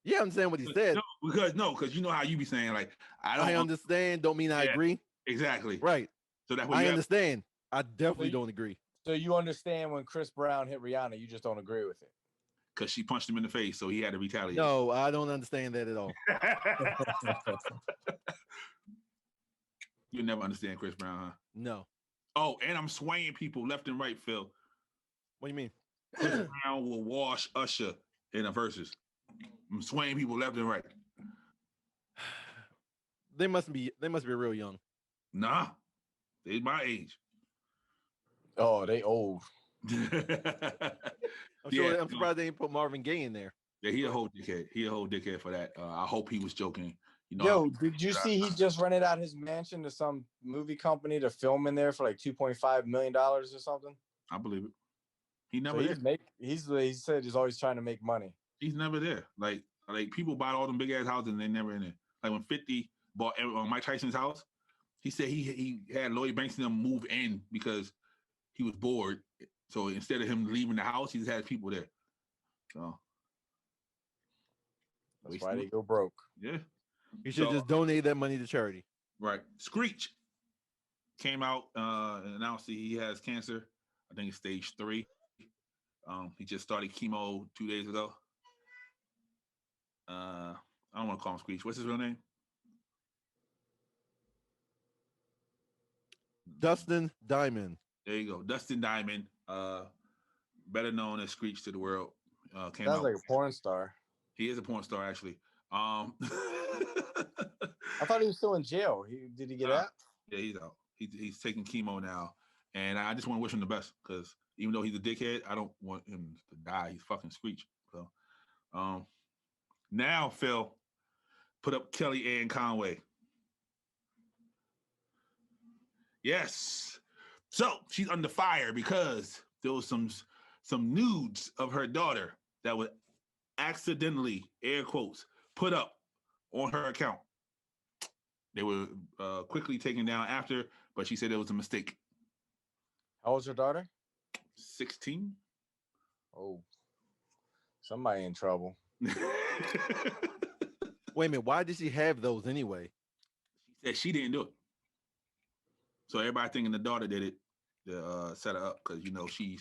Yeah, I understand what he said. Because you know how you be saying like I understand. Don't mean I agree. Exactly. Right. So that's what I understand. I definitely don't agree. So you understand when Chris Brown hit Rihanna, you just don't agree with it. Because she punched him in the face, so he had to retaliate. No, I don't understand that at all. You'll never understand Chris Brown, huh? No. Oh, and I'm swaying people left and right, Phil. What do you mean? Chris Brown will wash Usher in a verses. I'm swaying people left and right. They must be real young. Nah, they my age. Oh, they old. I'm surprised they didn't put Marvin Gaye in there. Yeah, he a whole dickhead. He a whole dickhead for that. I hope he was joking. You know, Yo, did you see he just rented out his mansion to some movie company to film in there for like $2.5 million or something? I believe it. He never. So he said he's always trying to make money. He's never there. Like people buy all them big ass houses and they never in there. Like when 50 bought Mike Tyson's house, he said he had Lloyd Banks and them move in because he was bored. So instead of him leaving the house, he just had people there. So that's why they go broke. Yeah. You should just donate that money to charity. Right. Screech came out and announced that he has cancer. I think it's stage 3. He just started chemo 2 days ago. I don't want to call him Screech. What's his real name? Dustin Diamond. There you go. Dustin Diamond, better known as Screech to the world. Sounds like a porn star. He is a porn star, actually. I thought he was still in jail. Did he get out? Yeah, he's out. He's taking chemo now. And I just want to wish him the best because even though he's a dickhead, I don't want him to die. He's fucking Screech. So now Phil put up Kelly Ann Conway. Yes. So she's under fire because there was some nudes of her daughter that was accidentally, air quotes, put up on her account. They were quickly taken down after, but she said it was a mistake. How old's her daughter? 16. Oh, somebody in trouble. Wait a minute. Why did she have those anyway? She said she didn't do it. So everybody thinking the daughter did it to set her up because, you know, she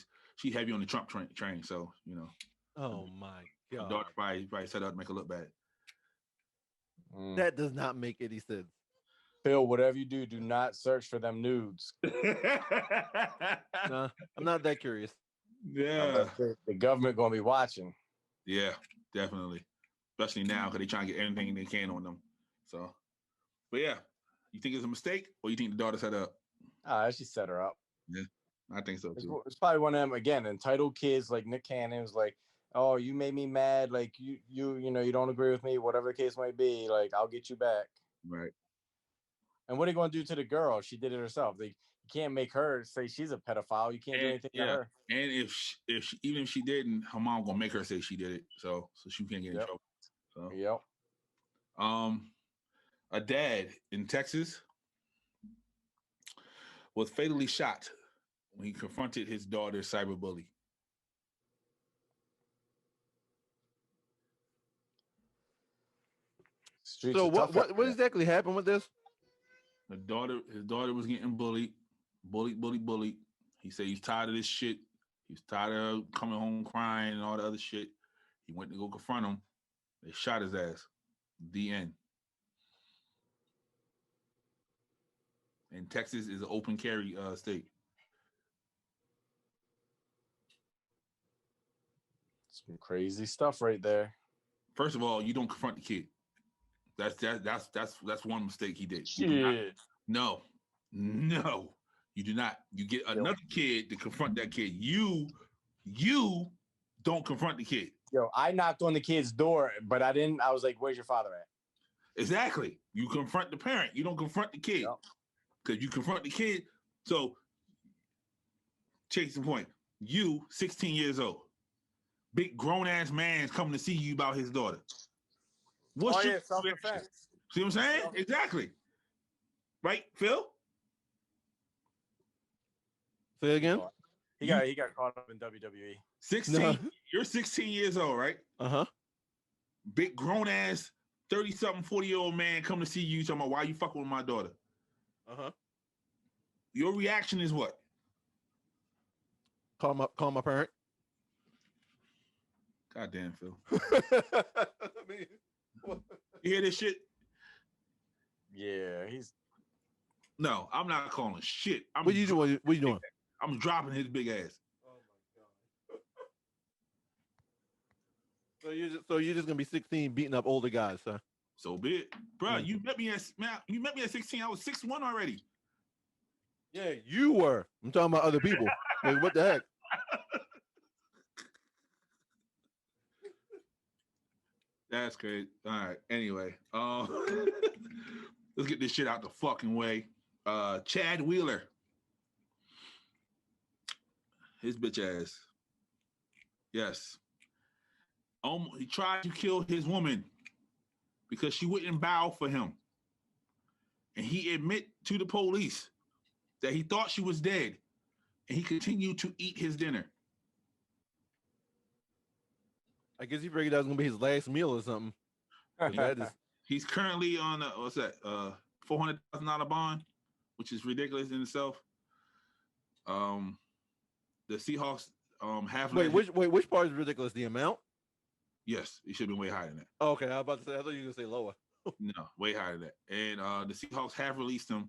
heavy on the Trump train. So, you know. Oh, my God. The daughter probably set her up to make her look bad. That does not make any sense. Phil, whatever you do, do not search for them nudes. Nah, I'm not that curious. Yeah. The government going to be watching. Yeah, definitely. Especially now because they're trying to get anything they can on them. So, but yeah, you think it's a mistake or you think the daughter set her up? She set her up. Yeah, I think so too. It's probably one of them, again, entitled kids like Nick Cannon was like, oh, you made me mad. Like, you know, you don't agree with me, whatever the case might be. Like, I'll get you back. Right. And what are you going to do to the girl? She did it herself. You can't make her say she's a pedophile. You can't do anything to her. And even if she didn't, her mom gonna make her say she did it. So she can't get in trouble. So a dad in Texas was fatally shot when he confronted his daughter's cyberbully. So what exactly happened with this? His daughter was getting bullied. He said he's tired of this shit. He's tired of coming home crying and all the other shit. He went to go confront him. They shot his ass. The end. And Texas is an open carry state. Some crazy stuff right there. First of all, you don't confront the kid. That's one mistake he did. No, you do not. You get another kid to confront that kid. You don't confront the kid. Yo, I knocked on the kid's door, but I didn't. I was like, "Where's your father at?" Exactly. You confront the parent. You don't confront the kid. Because you confront the kid. So, case in point, you 16 years old, big grown ass man's coming to see you about his daughter. What's your self-defense? See what I'm saying? Exactly. Right, Phil? Say again. He got caught up in WWE. 16. No. You're 16 years old, right? Uh-huh. Big grown ass 30-something, 40-year-old man come to see you talking about why you fucking with my daughter. Uh-huh. Your reaction is what? Call my parent. Goddamn, Phil. I mean, You hear this shit? Yeah, he's. No, I'm not calling shit. what you doing? What you doing? I'm dropping his big ass. Oh my god. So you're just gonna be 16 beating up older guys, huh? So be it. Bro, you met me at 16. I was 6'1" already. Yeah, you were. I'm talking about other people. Like, what the heck? That's great. All right. Anyway, let's get this shit out the fucking way. Chad Wheeler. His bitch ass. Yes. He tried to kill his woman because she wouldn't bow for him. And he admit to the police that he thought she was dead. And he continued to eat his dinner. I guess he figured that was gonna be his last meal or something. He's currently on what's that? $400,000 bond, which is ridiculous in itself. The Seahawks have which part is ridiculous? The amount? Yes, it should have been way higher than that. Oh, okay, I was about to say. I thought you were gonna say lower. No, way higher than that. And the Seahawks have released him.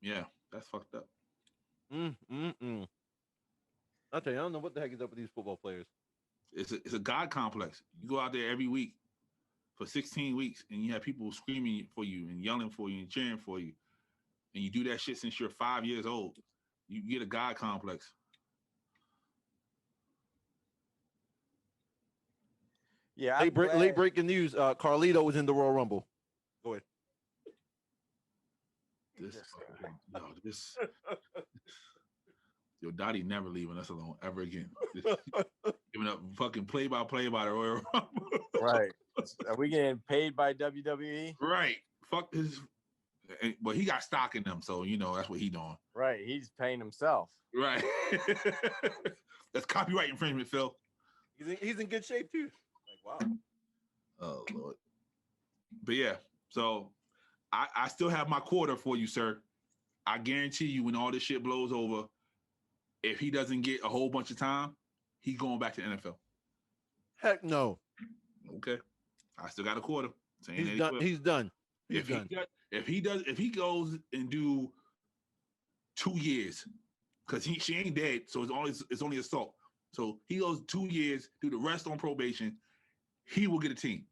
Yeah, that's fucked up. I tell you, I don't know what the heck is up with these football players. It's a God complex. You go out there every week for 16 weeks, and you have people screaming for you and yelling for you and cheering for you, and you do that shit since you're 5 years old. You get a God complex. Yeah. Late breaking news. Carlito was in the Royal Rumble. Go ahead. Your Dottie never leaving us alone ever again. Just giving up fucking play-by-play by the Royal Rumble. Right. Are we getting paid by WWE? Right. Fuck his. But he got stock in them, so you know that's what he doing. Right. He's paying himself. Right. That's copyright infringement, Phil. He's in good shape too. Like, wow. Oh Lord. But yeah, so I still have my quarter for you, sir. I guarantee you, when all this shit blows over, if he doesn't get a whole bunch of time, he's going back to the NFL. Heck no. Okay. I still got a quarter. He's done. He's done. If he goes and do 2 years, because she ain't dead, so it's only assault. So he goes 2 years, do the rest on probation, he will get a team.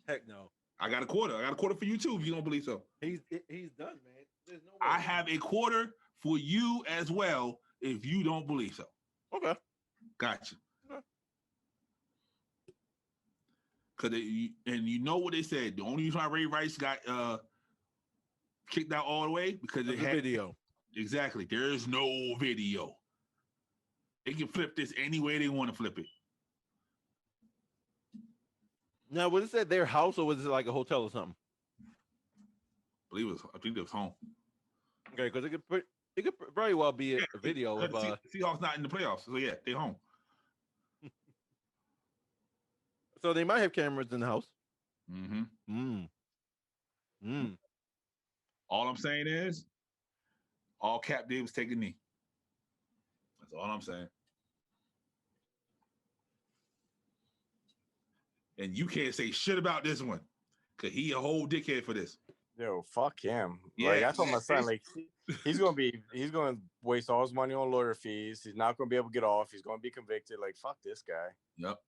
Heck no. I got a quarter. I got a quarter for you too, if you don't believe so. He's done, man. There's no way. I have a quarter for you as well, if you don't believe so. Okay. Gotcha. Cause and you know what they said. The only reason why Ray Rice got kicked out all the way because it had video. Exactly. There is no video. They can flip this any way they want to flip it. Now, was it at their house or was it like a hotel or something? I think it was home. Okay, because it could very well be a video of Seahawks not in the playoffs, so yeah, they home. So they might have cameras in the house. Mm-hmm. All I'm saying is, all Cap did was take a knee. That's all I'm saying. And you can't say shit about this one, cause he a whole dickhead for this. Yo, fuck him. Yeah, like I told my son, like he's gonna waste all his money on lawyer fees. He's not gonna be able to get off. He's gonna be convicted. Like fuck this guy. Yep.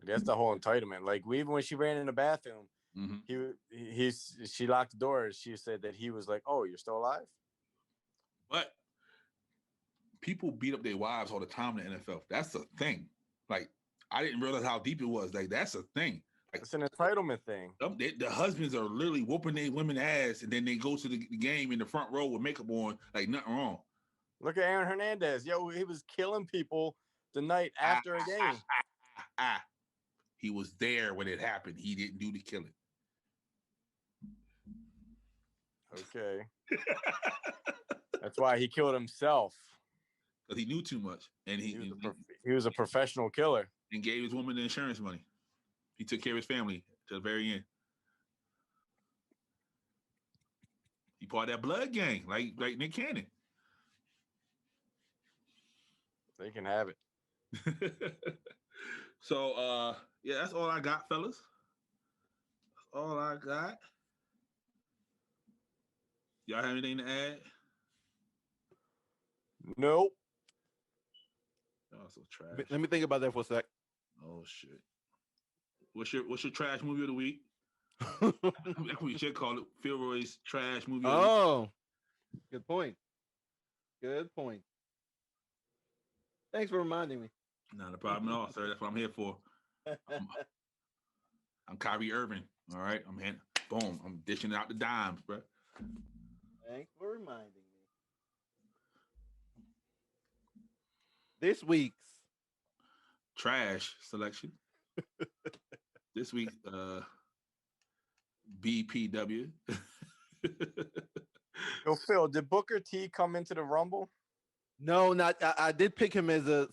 That's the whole entitlement. Like even when she ran in the bathroom, she locked the door. She said that he was like, "Oh, you're still alive." But people beat up their wives all the time in the NFL. That's a thing. Like I didn't realize how deep it was. Like that's a thing. Like, it's an entitlement thing. The husbands are literally whooping their women ass, and then they go to the game in the front row with makeup on, like nothing wrong. Look at Aaron Hernandez. Yo, he was killing people the night after a game. He was there when it happened. He didn't do the killing. Okay. That's why he killed himself. Because he knew too much, and he was a professional killer. And gave his woman the insurance money. He took care of his family to the very end. He part of that blood gang, like Nick Cannon. They can have it. So yeah, that's all I got, fellas. That's all I got. Y'all have anything to add? Nope. Y'all so trash. Let me think about that for a sec. Oh shit. What's your trash movie of the week? We should call it Philroy's trash movie. Oh, good point. Good point. Thanks for reminding me. Not a problem at all, sir. That's what I'm here for. I'm Kyrie Irving. All right, boom. I'm dishing out the dimes, bro. Thanks for reminding me. This week's trash selection. This week, BPW. Yo, Phil, did Booker T come into the Rumble? No, not. I did pick him as a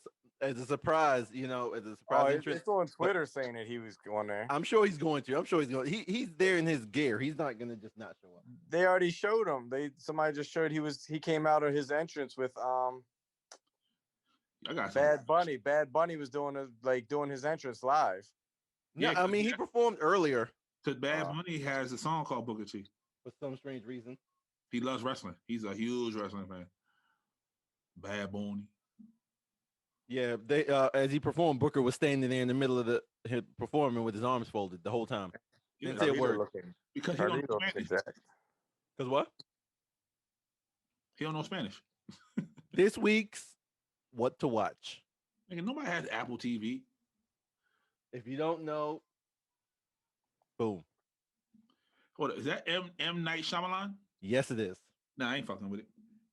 surprise. You know, as a surprise entrance. It's on Twitter saying that he was going there. I'm sure he's going to. I'm sure he's going. He's there in his gear. He's not going to just not show up. They already showed him. Somebody just showed he came out of his entrance with I got Bad Bunny. Bad Bunny was doing his entrance live. No, Yeah, I mean he performed earlier. Because Bad Bunny has a song called Booker T. For some strange reason. He loves wrestling. He's a huge wrestling fan. Bad Bunny. Yeah, they as he performed, Booker was standing there in the middle of him performing with his arms folded the whole time. Didn't say a word. Because he don't know Spanish. Because what? He don't know Spanish. This week's What to Watch. Nigga, nobody has Apple TV. If you don't know, boom. Hold on, is that M. Night Shyamalan? Yes, it is. Nah, I ain't fucking with it.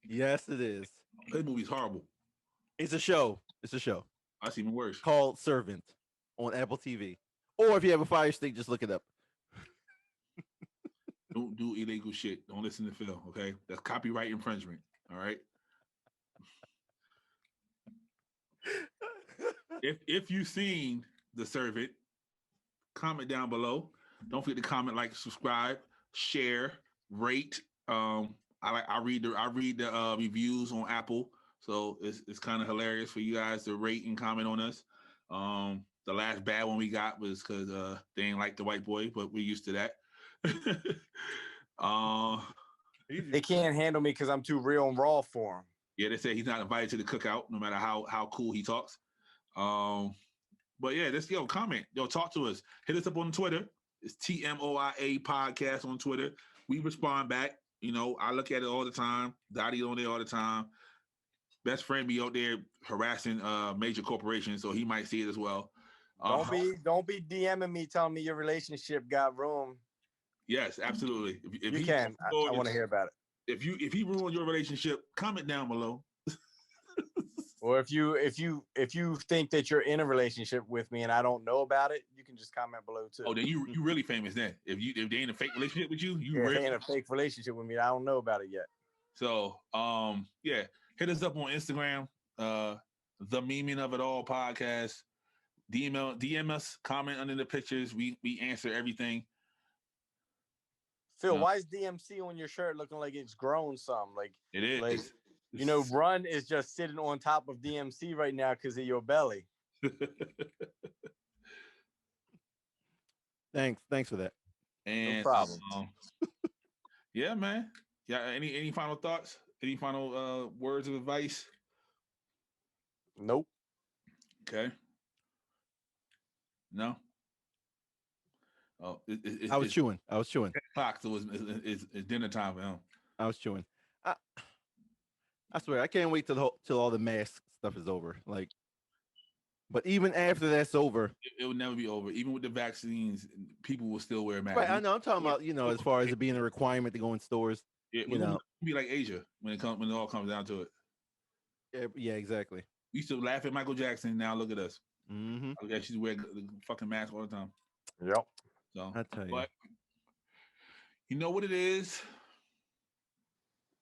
Yes, it is. This movie's horrible. It's a show. It's a show. That's even worse. Called Servant on Apple TV. Or if you have a Fire Stick, just look it up. Don't do illegal shit. Don't listen to Phil, okay? That's copyright infringement, all right? If you've seen The Servant, comment down below. Don't forget to comment, like, subscribe, share, rate. I read the reviews on Apple, so it's kind of hilarious for you guys to rate and comment on us. The last bad one we got was because they ain't like the white boy, but we're used to that. They can't handle me because I'm too real and raw for them. Yeah, they say he's not invited to the cookout, no matter how cool he talks. But yeah, comment. Talk to us. Hit us up on Twitter. It's TMOIA Podcast on Twitter. We respond back. You know, I look at it all the time. Dottie's on there all the time. Best friend be out there harassing major corporations, so he might see it as well. Don't be DMing me telling me your relationship got ruined. Yes, absolutely. If you can. I want to hear about it. If he ruined your relationship, comment down below. Or if you think that you're in a relationship with me and I don't know about it, you can just comment below too. Oh, then you really famous then. If they in a fake relationship with you, they in a fake relationship with me. I don't know about it yet. So yeah, hit us up on Instagram, the Meaning of It All podcast. DM us, comment under the pictures. We answer everything. Phil, why is DMC on your shirt looking like it's grown some? Like it is. Like, you know, Run is just sitting on top of DMC right now because of your belly. Thanks for that. And, no problem. Yeah, man. Yeah. Any final thoughts? Any final words of advice? Nope. Okay. No. Oh, I was chewing. Clock, so it's dinner time for him. I was chewing. I swear, I can't wait till all the mask stuff is over. Like, but even after that's over, it will never be over. Even with the vaccines, people will still wear masks. Right, I know. I'm talking about as far as it being a requirement to go in stores. Yeah, it'll be like Asia when it all comes down to it. Yeah, exactly. We used to laugh at Michael Jackson. Now look at us. Mm-hmm. Look at she's wearing the fucking mask all the time. Yep. So I tell you. But you know what it is?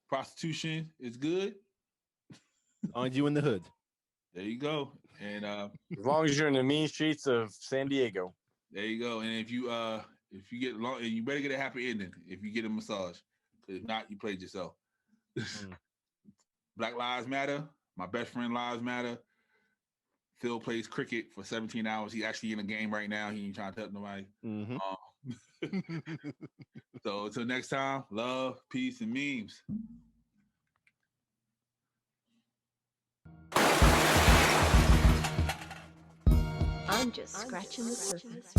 prostitution is good. As long as you in the hood. There you go. And As long as you're in the mean streets of San Diego. there you go. And if you get long, you better get a happy ending if you get a massage. If not, you played yourself. Black Lives Matter. My best friend lives matter. Phil plays cricket for 17 hours. He's actually in a game right now. He ain't trying to help nobody. So until next time, love, peace, and memes. I'm just scratching the surface.